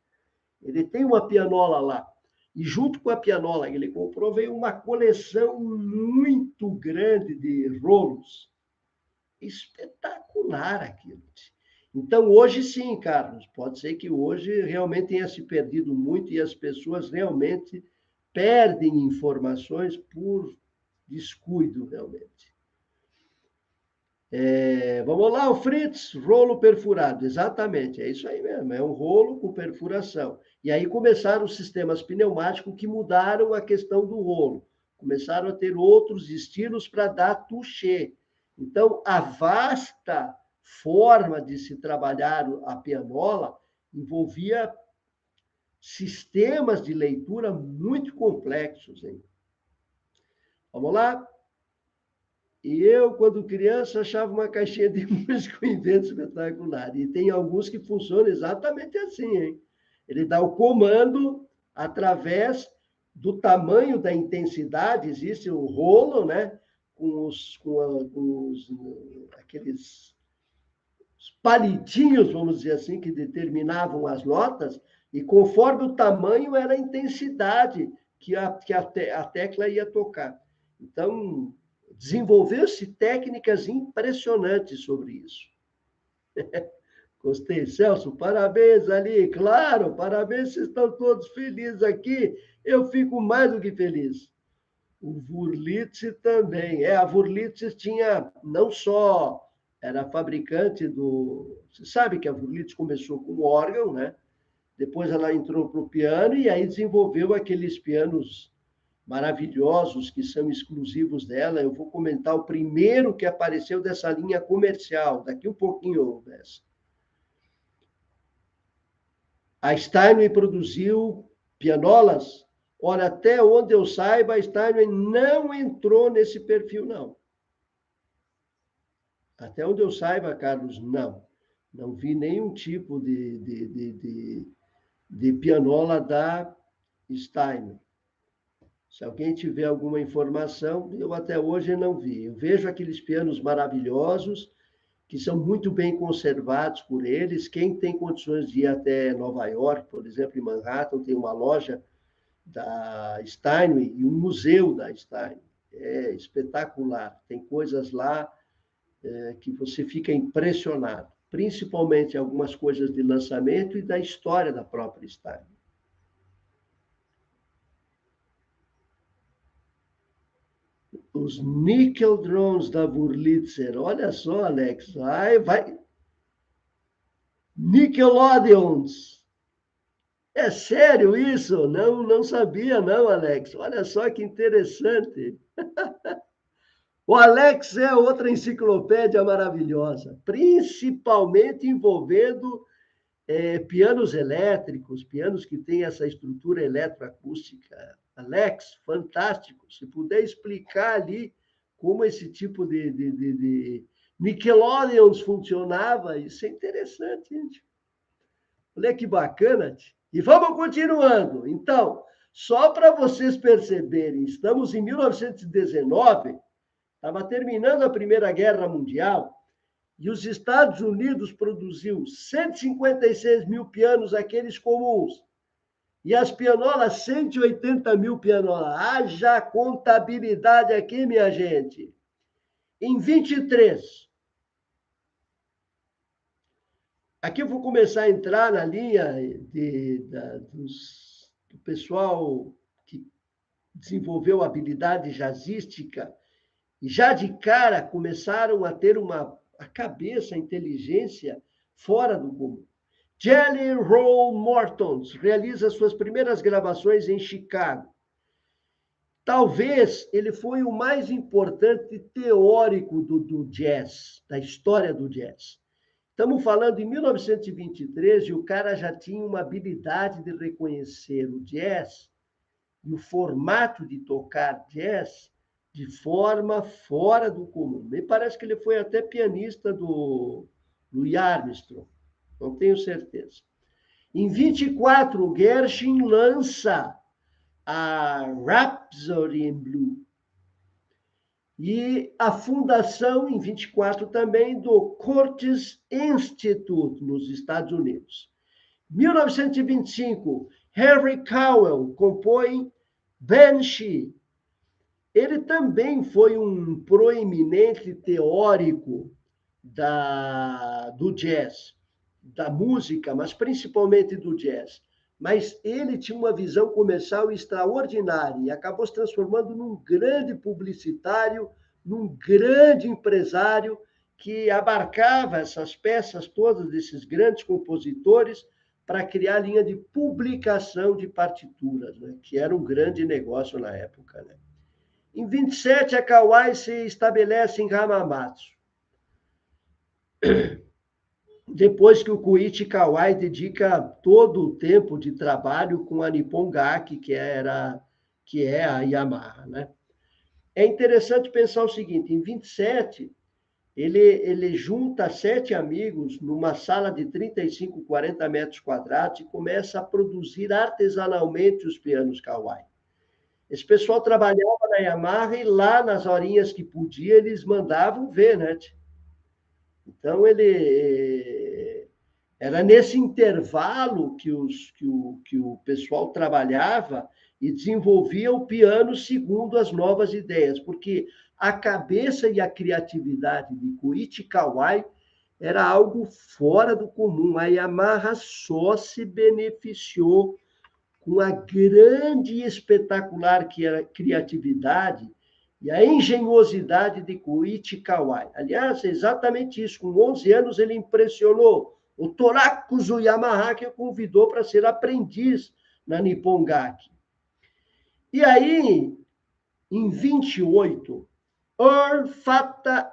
ele tem uma pianola lá. E junto com a pianola que ele comprou, veio uma coleção muito grande de rolos. Espetacular aquilo. Então, hoje sim, Carlos, pode ser que hoje realmente tenha se perdido muito e as pessoas realmente perdem informações por descuido, realmente. Vamos lá, o Fritz, rolo perfurado. Exatamente, é isso aí mesmo, é um rolo com perfuração. E aí começaram os sistemas pneumáticos que mudaram a questão do rolo. Começaram a ter outros estilos para dar touché. Então, a vasta forma de se trabalhar a pianola envolvia sistemas de leitura muito complexos, hein? Vamos lá? E eu, quando criança, achava uma caixinha de música um invento espetacular. E tem alguns que funcionam exatamente assim, hein? Ele dá o comando através do tamanho da intensidade, existe o rolo, né? Aqueles palitinhos, vamos dizer assim, que determinavam as notas, e conforme o tamanho era a intensidade que a tecla ia tocar. Então, desenvolveu-se técnicas impressionantes sobre isso. Gostei, Celso, parabéns ali, claro, parabéns, vocês estão todos felizes aqui, eu fico mais do que feliz. O Wurlitz também, a Wurlitz tinha, não só era fabricante do... Você sabe que a Wurlitz começou com órgão, né? Depois ela entrou para o piano e aí desenvolveu aqueles pianos maravilhosos que são exclusivos dela. Eu vou comentar o primeiro que apareceu dessa linha comercial, daqui um pouquinho dessa. A Steinway produziu pianolas. Olha, até onde eu saiba, a Steinway não entrou nesse perfil, não. Até onde eu saiba, Carlos, não. Não vi nenhum tipo de pianola da Steinway. Se alguém tiver alguma informação, eu até hoje não vi. Eu vejo aqueles pianos maravilhosos, que são muito bem conservados por eles. Quem tem condições de ir até Nova York, por exemplo, em Manhattan, tem uma loja da Steinway e um museu da Steinway. É espetacular. Tem coisas lá que você fica impressionado, principalmente algumas coisas de lançamento e da história da própria Steinway. Os Nickel Drones da Wurlitzer. Olha só, Alex. Vai. Nickelodeons. É sério isso? Não, não sabia, não, Alex. Olha só que interessante. O Alex é outra enciclopédia maravilhosa, principalmente envolvendo pianos elétricos, pianos que têm essa estrutura eletroacústica. Alex, fantástico. Se puder explicar ali como esse tipo de Nickelodeons funcionava, isso é interessante, gente. Olha que bacana. E vamos continuando. Então, só para vocês perceberem, estamos em 1919, estava terminando a Primeira Guerra Mundial, e os Estados Unidos produziu 156 mil pianos, aqueles comuns, e as pianolas, 180 mil pianolas. Haja contabilidade aqui, minha gente. Em 23, aqui eu vou começar a entrar na linha do pessoal que desenvolveu habilidade jazzística, e já de cara começaram a ter a cabeça, a inteligência fora do comum. Jelly Roll Morton realiza suas primeiras gravações em Chicago. Talvez ele foi o mais importante teórico do jazz, da história do jazz. Estamos falando em 1923 e o cara já tinha uma habilidade de reconhecer o jazz e o formato de tocar jazz de forma fora do comum. Me parece que ele foi até pianista do Louis Armstrong, não tenho certeza. Em 24, o Gershwin lança a Rhapsody in Blue. E a fundação, em 24 também, do Curtis Institute, nos Estados Unidos. 1925, Harry Cowell compõe Banshee. Ele também foi um proeminente teórico do jazz, da música, mas principalmente do jazz. Mas ele tinha uma visão comercial extraordinária e acabou se transformando num grande publicitário, num grande empresário que abarcava essas peças todas desses grandes compositores para criar a linha de publicação de partituras, né? Que era um grande negócio na época, né? Em 27, a Kawai se estabelece em Hamamatsu. Depois que o Koichi Kawai dedica todo o tempo de trabalho com a Nippon Gaki, que é a Yamaha, né? É interessante pensar o seguinte, em 27, ele junta 7 amigos numa sala de 35, 40 metros quadrados e começa a produzir artesanalmente os pianos Kawai. Esse pessoal trabalhava na Yamaha e lá nas horinhas que podia, eles mandavam ver, né? Então, era nesse intervalo que o pessoal trabalhava e desenvolvia o piano segundo as novas ideias, porque a cabeça e a criatividade de Koichi Kawai era algo fora do comum. A Yamaha só se beneficiou com a grande e espetacular criatividade e a engenhosidade de Koichi Kawai. Aliás, é exatamente isso. Com 11 anos, ele impressionou o Torakuzo Yamaha, que o convidou para ser aprendiz na Nippon Gaki. E aí, em 28, Earl Fata,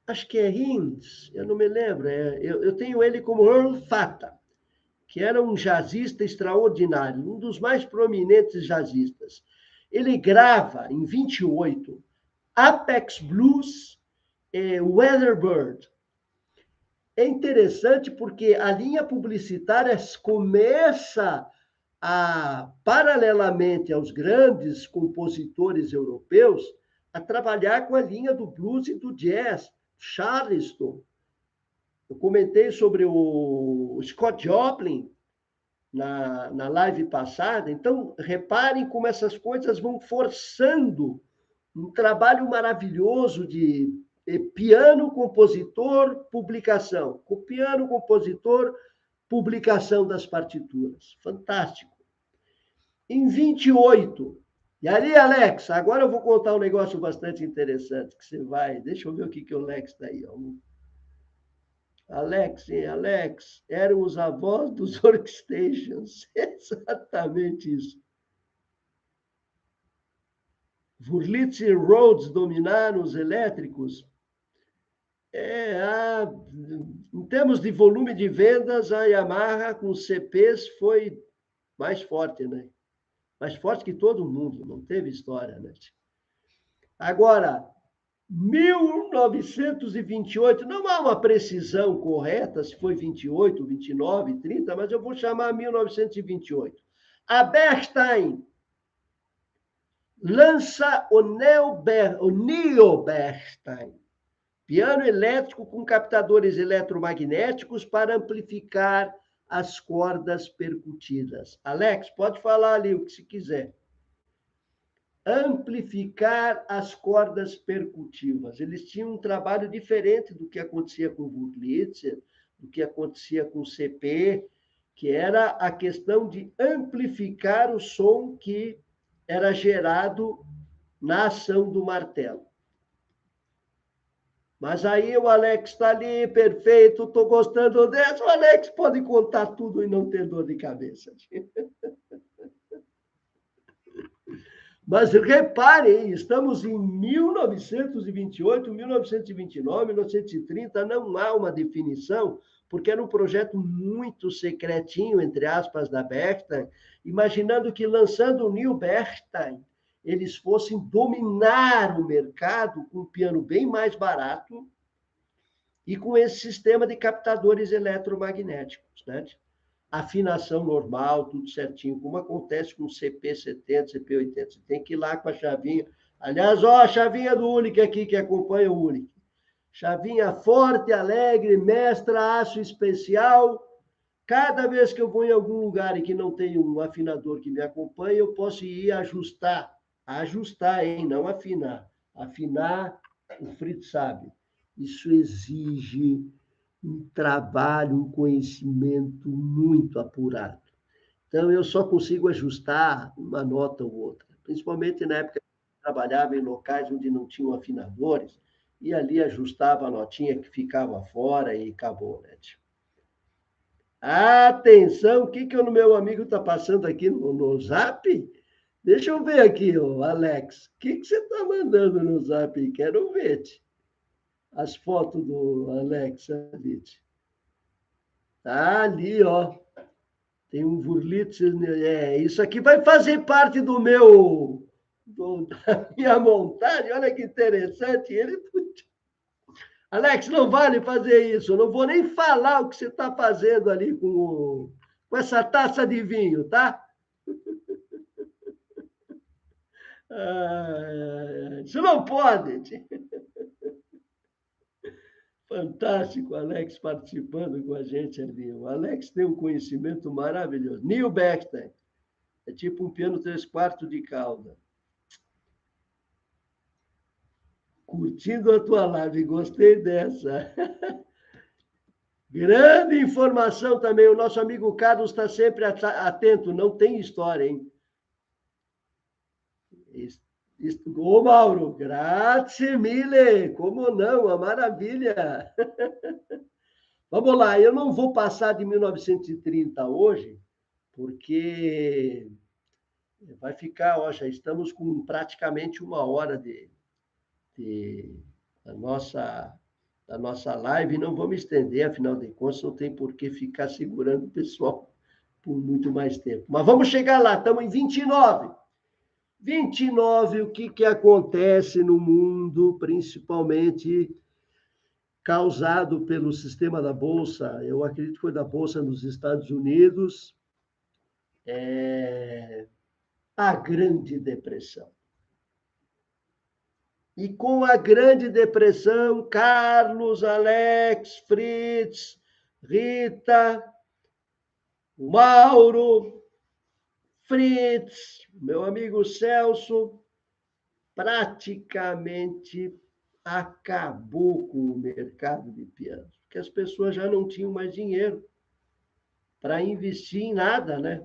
acho que é Hinds, eu não me lembro, eu tenho ele como Earl Fata, que era um jazzista extraordinário, um dos mais prominentes jazzistas. Ele grava, em 28, Apex Blues Weatherbird. É interessante porque a linha publicitária começa a, paralelamente aos grandes compositores europeus, a trabalhar com a linha do blues e do jazz, Charleston. Eu comentei sobre o Scott Joplin na live passada. Então, reparem como essas coisas vão forçando um trabalho maravilhoso de piano, compositor, publicação. Com piano, compositor, publicação das partituras. Fantástico. Em 28, e ali, Alex, agora eu vou contar um negócio bastante interessante, que você vai... Deixa eu ver o que o Alex está aí. Ó. Alex, eram os avós dos workstations. Exatamente isso. Wurlitz e Rhodes dominaram os elétricos. Em termos de volume de vendas, a Yamaha com CPs foi mais forte, né? Mais forte que todo mundo, não teve história, né? Agora, 1928, não há uma precisão correta se foi 28, 29, 30, mas eu vou chamar 1928. A Bechstein lança o Neo Bechstein, piano elétrico com captadores eletromagnéticos para amplificar as cordas percutidas. Alex, pode falar ali o que se quiser. Amplificar as cordas percutivas. Eles tinham um trabalho diferente do que acontecia com o Wurlitzer, do que acontecia com o CP, que era a questão de amplificar o som que era gerado na ação do martelo. Mas aí o Alex está ali, perfeito, estou gostando dessa. O Alex pode contar tudo e não ter dor de cabeça. Mas reparem, estamos em 1928, 1929, 1930, não há uma definição, porque era um projeto muito secretinho, entre aspas, da Bechstein, imaginando que lançando o New Bechstein, eles fossem dominar o mercado com um piano bem mais barato e com esse sistema de captadores eletromagnéticos, né? Afinação normal, tudo certinho, como acontece com o CP70, CP80. Você tem que ir lá com a chavinha. Aliás, ó, a chavinha do Ulick aqui, que acompanha o Ulick. Chavinha forte, alegre, mestra, aço especial. Cada vez que eu vou em algum lugar e que não tem um afinador que me acompanhe, eu posso ir ajustar. Ajustar, hein? Não afinar. Afinar, o Fritz sabe. Isso exige um trabalho, um conhecimento muito apurado. Então, eu só consigo ajustar uma nota ou outra, principalmente na época que eu trabalhava em locais onde não tinham afinadores, e ali ajustava a notinha que ficava fora e acabou, né? Atenção, o que o meu amigo está passando aqui no Zap? Deixa eu ver aqui, Alex. O que você está mandando no Zap? Quero ver. As fotos do Alex ali. Ali, ó. Tem um Wurlitz. Isso aqui vai fazer parte da minha montagem. Olha que interessante. Alex, não vale fazer isso. Eu não vou nem falar o que você está fazendo ali com essa taça de vinho, tá? Isso não pode. Fantástico, Alex participando com a gente ali. O Alex tem um conhecimento maravilhoso. Neil Bechstein. É tipo um piano 3/4 de cauda. Curtindo a tua live, gostei dessa. Grande informação também. O nosso amigo Carlos está sempre atento. Não tem história, hein? Ô, Mauro, grazie mille. Como não? Uma maravilha. Vamos lá, eu não vou passar de 1930 hoje, porque vai ficar, ó, já estamos com praticamente 1 hora da nossa live, não vamos estender, afinal de contas, não tem por que ficar segurando o pessoal por muito mais tempo. Mas vamos chegar lá, estamos em 29. 29, o que acontece no mundo, principalmente causado pelo sistema da Bolsa, eu acredito que foi da Bolsa nos Estados Unidos, a Grande Depressão. E com a Grande Depressão, Carlos, Alex, Fritz, Rita, Mauro, Fritz, meu amigo Celso, praticamente acabou com o mercado de pianos, porque as pessoas já não tinham mais dinheiro para investir em nada, né?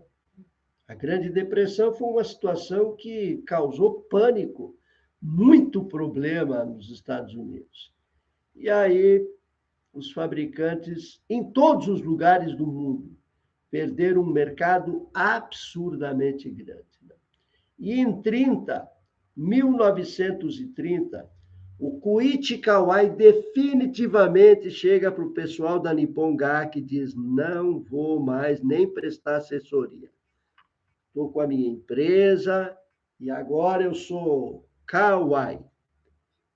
A Grande Depressão foi uma situação que causou pânico, muito problema nos Estados Unidos. E aí, os fabricantes, em todos os lugares do mundo, perderam um mercado absurdamente grande. E em 1930, o Koichi Kawai definitivamente chega para o pessoal da Nippon Gak e diz: não vou mais nem prestar assessoria. Estou com a minha empresa e agora eu sou Kawai.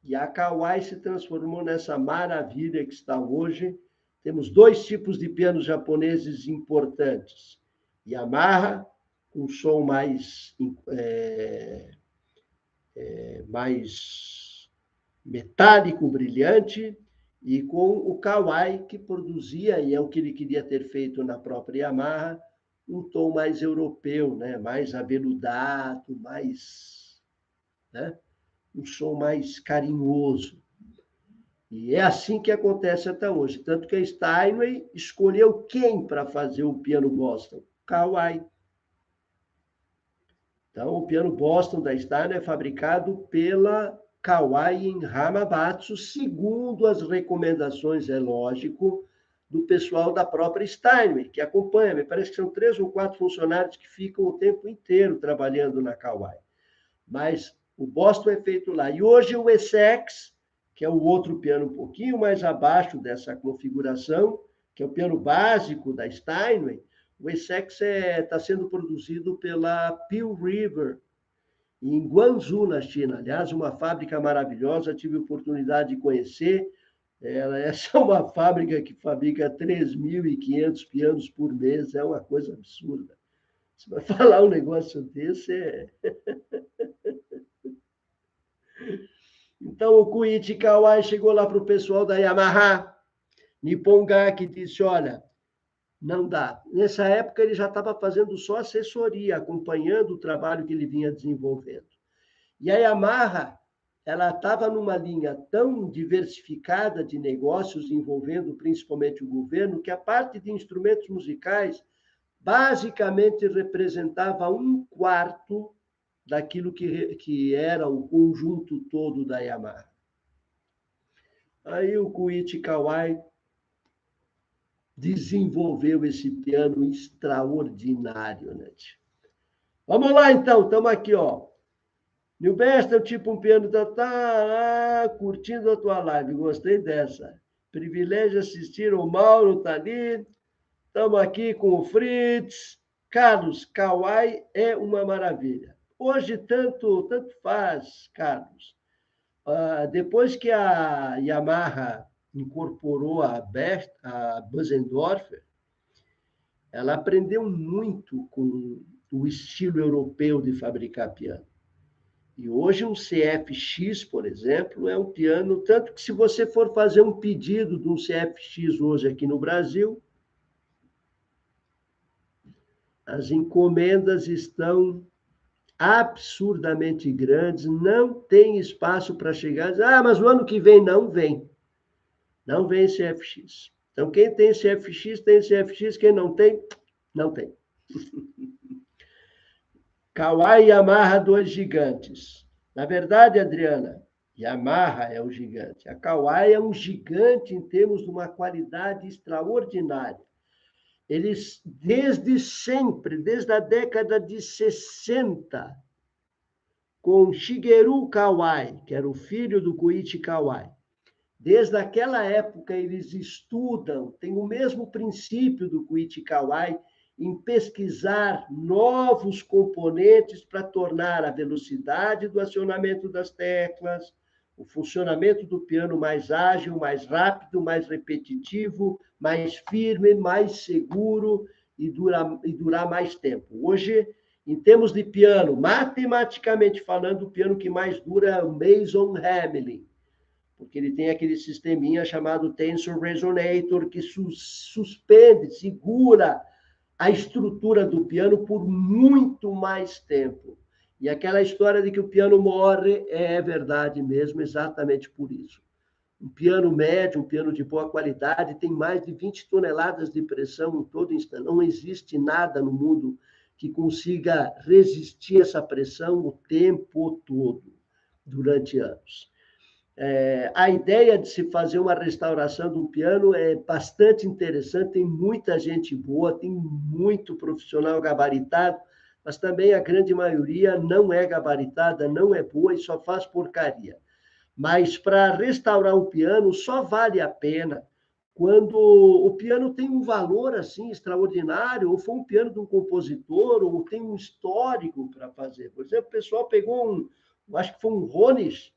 E a Kawai se transformou nessa maravilha que está hoje. Temos 2 tipos de pianos japoneses importantes. Yamaha, com som mais metálico, brilhante, e com o Kawai, que produzia, e é o que ele queria ter feito na própria Yamaha, um tom mais europeu, né? Mais aveludado, mais, né? Um som mais carinhoso. E é assim que acontece até hoje. Tanto que a Steinway escolheu quem para fazer o piano Boston? Kawai. Então, o piano Boston da Steinway é fabricado pela Kawai em Hamamatsu, segundo as recomendações, é lógico, do pessoal da própria Steinway, que acompanha. Me parece que são 3 ou 4 funcionários que ficam o tempo inteiro trabalhando na Kawai. Mas o Boston é feito lá. E hoje o Essex, que é o outro piano um pouquinho mais abaixo dessa configuração, que é o piano básico da Steinway, o Essex está sendo produzido pela Pearl River, em Guangzhou, na China. Aliás, uma fábrica maravilhosa, tive a oportunidade de conhecer. Essa é uma fábrica que fabrica 3.500 pianos por mês, é uma coisa absurda. Você vai falar um negócio desse, Então, o Koichi Kawai chegou lá para o pessoal da Yamaha, Nippon Gak, e disse: olha, não dá. Nessa época, ele já estava fazendo só assessoria, acompanhando o trabalho que ele vinha desenvolvendo. E a Yamaha, ela estava numa linha tão diversificada de negócios, envolvendo principalmente o governo, que a parte de instrumentos musicais basicamente representava 1/4 daquilo que era o conjunto todo da Yamaha. Aí o Koichi Kawai desenvolveu esse piano extraordinário, né? Vamos lá, então, estamos aqui, ó. New Best é tipo um piano curtindo a tua live, gostei dessa. Privilégio assistir, o Mauro tá ali. Estamos aqui com o Fritz. Carlos, Kawai é uma maravilha. Hoje, tanto faz, Carlos. Depois que a Yamaha incorporou a Bösendorfer, ela aprendeu muito com o estilo europeu de fabricar piano. E hoje um CFX, por exemplo, é um piano, tanto que se você for fazer um pedido de um CFX hoje aqui no Brasil, as encomendas estão absurdamente grandes, não tem espaço para chegar. Mas o ano que vem não vem. Não vem CFX. Então, quem tem CFX, tem CFX. Quem não tem, não tem. Kawai e Yamaha, 2 gigantes. Na verdade, Adriana, Yamaha é o gigante. A Kawai é um gigante em termos de uma qualidade extraordinária. Eles, desde sempre, desde a década de 60, com Shigeru Kawai, que era o filho do Koichi Kawai, desde aquela época eles estudam, tem o mesmo princípio do Koichi Kawai em pesquisar novos componentes para tornar a velocidade do acionamento das teclas, O funcionamento do piano mais ágil, mais rápido, mais repetitivo, mais firme, mais seguro e durar mais tempo. Hoje, em termos de piano, matematicamente falando, o piano que mais dura é o Mason Hamlin, porque ele tem aquele sisteminha chamado Tensor Resonator, que suspende, segura a estrutura do piano por muito mais tempo. E aquela história de que o piano morre é verdade mesmo, exatamente por isso. Um piano médio, um piano de boa qualidade, tem mais de 20 toneladas de pressão em todo instante. Não existe nada no mundo que consiga resistir essa pressão o tempo todo, durante anos. A ideia de se fazer uma restauração de um piano é bastante interessante, tem muita gente boa, tem muito profissional gabaritado, mas também a grande maioria não é gabaritada, não é boa e só faz porcaria. Mas para restaurar um piano só vale a pena quando o piano tem um valor assim extraordinário, ou foi um piano de um compositor, ou tem um histórico para fazer. Por exemplo, o pessoal pegou acho que foi um Rones,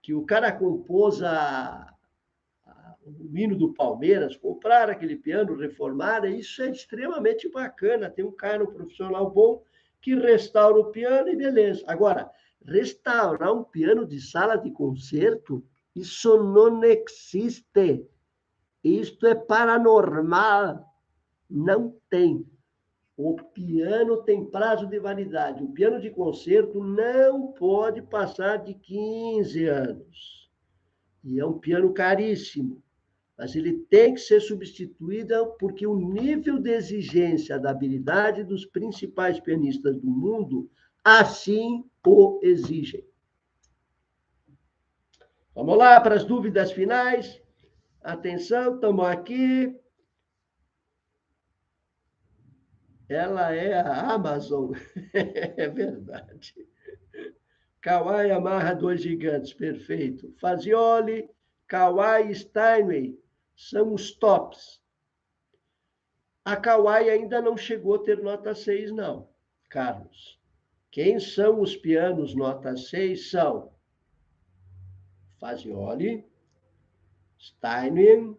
que o cara compôs o hino do Palmeiras, compraram aquele piano, reformaram, isso é extremamente bacana. Tem um cara, um profissional bom, que restaura o piano e beleza. Agora, restaurar um piano de sala de concerto, isso não existe. Isto é paranormal. Não tem. O piano tem prazo de validade. O piano de concerto não pode passar de 15 anos. E é um piano caríssimo. Mas ele tem que ser substituído porque o nível de exigência da habilidade dos principais pianistas do mundo assim o exigem. Vamos lá para as dúvidas finais. Atenção, estamos aqui. Ela é a Amazon. É verdade. Kawai amarra dois gigantes, perfeito. Fazioli, Kawai e Steinway são os tops. A Kawai ainda não chegou a ter nota 6, não, Carlos. Quem são os pianos nota 6? São Fazioli, Steinway,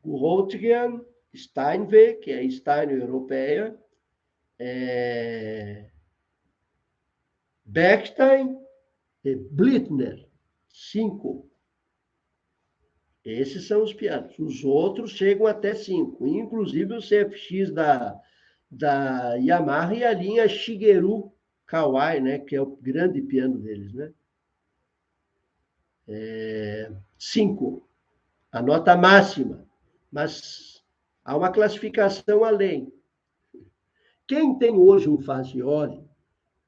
Gulhotigan, Steinway, que é a Steinway europeia, Bechstein e Blitner, 5. Esses são os pianos. Os outros chegam até 5, inclusive o CFX da Yamaha e a linha Shigeru Kawai, né, que é o grande piano deles, né? 5, a nota máxima, mas há uma classificação além. Quem tem hoje um Fazioli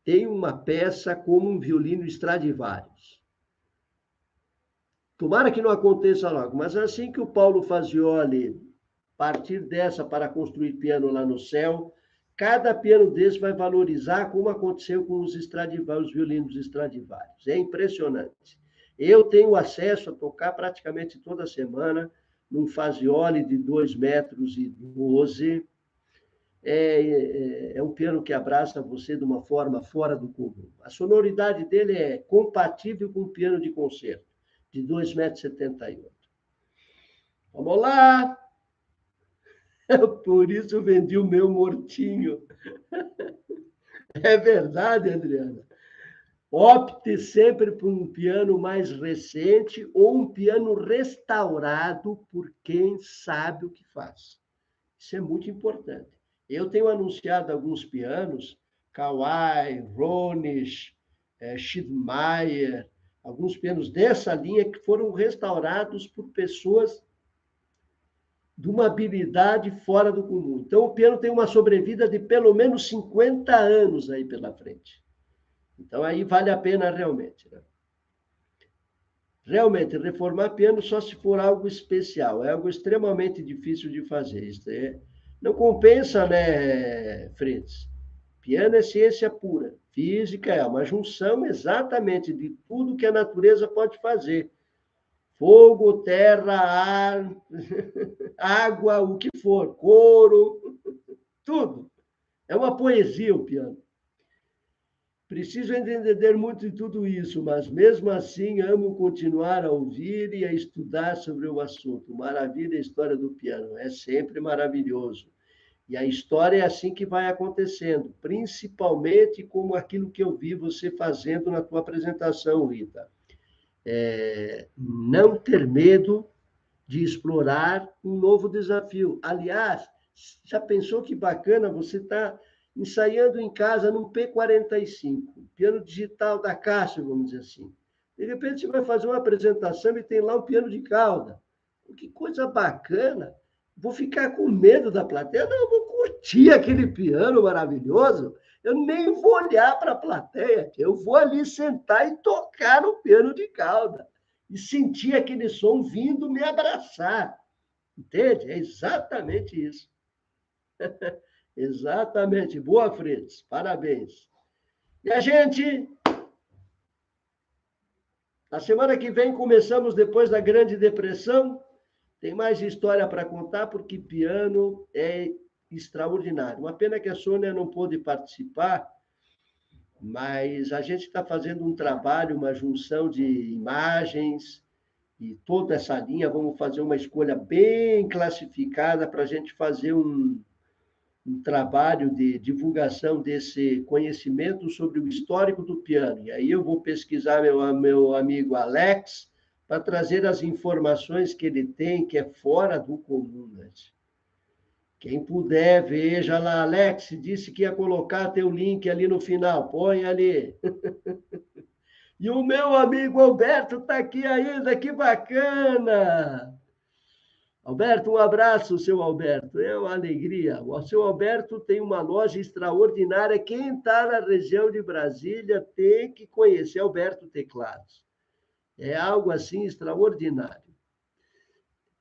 tem uma peça como um violino Stradivarius. Tomara que não aconteça logo, mas assim que o Paulo Fazioli partir dessa para construir piano lá no céu, cada piano desse vai valorizar como aconteceu com os Stradivarius, os violinos Stradivarius. É impressionante. Eu tenho acesso a tocar praticamente toda semana num Fazioli de 2,12 metros. É um piano que abraça você de uma forma fora do comum. A sonoridade dele é compatível com um piano de concerto, de 2,78 metros. Vamos lá! Por isso eu vendi o meu mortinho. É verdade, Adriana. Opte sempre por um piano mais recente ou um piano restaurado por quem sabe o que faz. Isso é muito importante. Eu tenho anunciado alguns pianos, Kawai, Rones, Schiedmeier, alguns pianos dessa linha que foram restaurados por pessoas de uma habilidade fora do comum. Então, o piano tem uma sobrevida de pelo menos 50 anos aí pela frente. Então, aí vale a pena realmente. Né? Realmente, reformar piano só se for algo especial. É algo extremamente difícil de fazer. Não compensa, né, Fritz? Piano é ciência pura. Física é uma junção exatamente de tudo que a natureza pode fazer. Fogo, terra, ar, água, o que for, couro, tudo. É uma poesia o piano. Preciso entender muito de tudo isso, mas mesmo assim amo continuar a ouvir e a estudar sobre o assunto. Maravilha a história do piano, é sempre maravilhoso. E a história é assim que vai acontecendo, principalmente como aquilo que eu vi você fazendo na tua apresentação, Rita. Não ter medo de explorar um novo desafio. Aliás, já pensou que bacana você está ensaiando em casa num P45, piano digital da Caixa, vamos dizer assim. De repente você vai fazer uma apresentação e tem lá um piano de cauda. Que coisa bacana! Vou ficar com medo da plateia? Não, vou curtir aquele piano maravilhoso. Eu nem vou olhar para a plateia, eu vou ali sentar e tocar no piano de cauda e sentir aquele som vindo me abraçar. Entende? É exatamente isso. Exatamente. Boa, Fritz. Parabéns. E a gente, na semana que vem, começamos depois da Grande Depressão. Tem mais história para contar, porque piano é extraordinário. Uma pena que a Sônia não pôde participar, mas a gente está fazendo um trabalho, uma junção de imagens, e toda essa linha, vamos fazer uma escolha bem classificada para a gente fazer um trabalho de divulgação desse conhecimento sobre o histórico do piano. E aí eu vou pesquisar meu amigo Alex para trazer as informações que ele tem, que é fora do comum. Né? Quem puder, veja lá. Alex disse que ia colocar teu link ali no final. Põe ali. E o meu amigo Alberto está aqui ainda, que bacana! Alberto, um abraço, seu Alberto. É uma alegria. O seu Alberto tem uma loja extraordinária. Quem está na região de Brasília tem que conhecer Alberto Teclados. É algo assim extraordinário.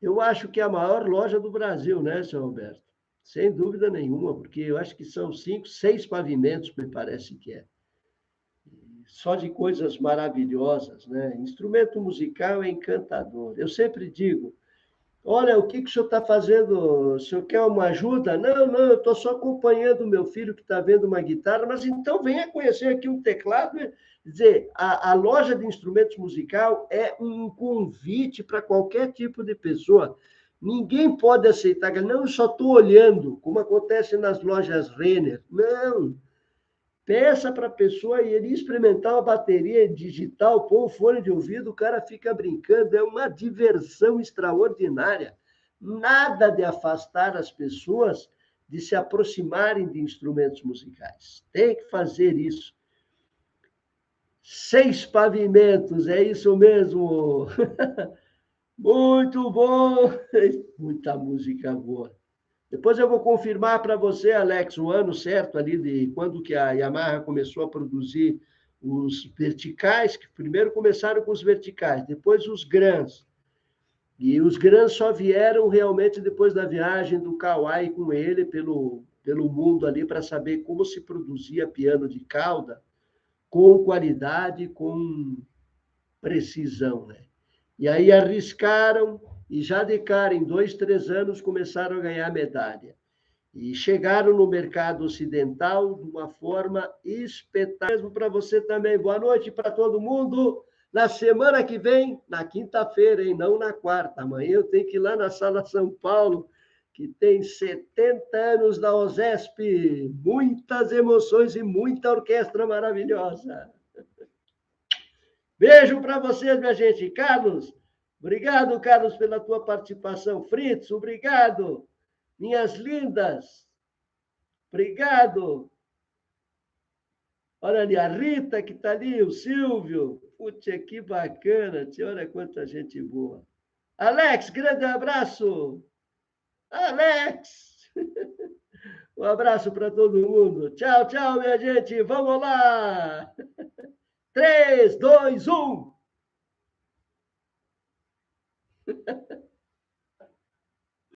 Eu acho que é a maior loja do Brasil, né, seu Alberto? Sem dúvida nenhuma, porque eu acho que são 5, 6 pavimentos, me parece que é. Só de coisas maravilhosas, né? Instrumento musical é encantador. Eu sempre digo, olha, o que o senhor está fazendo? O senhor quer uma ajuda? Não, não, eu estou só acompanhando o meu filho que está vendo uma guitarra, mas então venha conhecer aqui um teclado. Quer dizer, a loja de instrumentos musical é um convite para qualquer tipo de pessoa. Ninguém pode aceitar, não, eu só estou olhando, como acontece nas lojas Renner. Não, peça para a pessoa e ele experimentar uma bateria digital, pôr um fone de ouvido, o cara fica brincando, é uma diversão extraordinária. Nada de afastar as pessoas de se aproximarem de instrumentos musicais. Tem que fazer isso. 6 pavimentos, é isso mesmo. Muito bom. Muita música boa. Depois eu vou confirmar para você, Alex, o ano certo ali de quando que a Yamaha começou a produzir os verticais, que primeiro começaram com os verticais, depois os Grans. E os Grans só vieram realmente depois da viagem do Kawai com ele pelo mundo ali para saber como se produzia piano de cauda com qualidade, com precisão, né? E aí arriscaram e já de cara, em 2, 3 anos, começaram a ganhar medalha. E chegaram no mercado ocidental de uma forma espetacular. Mesmo para você também. Boa noite para todo mundo. Na semana que vem, na quinta-feira, hein? Não na quarta. Amanhã eu tenho que ir lá na Sala São Paulo, que tem 70 anos da OSESP. Muitas emoções e muita orquestra maravilhosa. Beijo para vocês, minha gente. Carlos, obrigado, Carlos, pela tua participação. Fritz, obrigado. Minhas lindas, obrigado. Olha ali, a Rita que está ali, o Silvio. Putz, que bacana, tia, olha quanta gente boa. Alex, grande abraço. Alex, um abraço para todo mundo. Tchau, tchau, minha gente. Vamos lá. 3, 2, 1.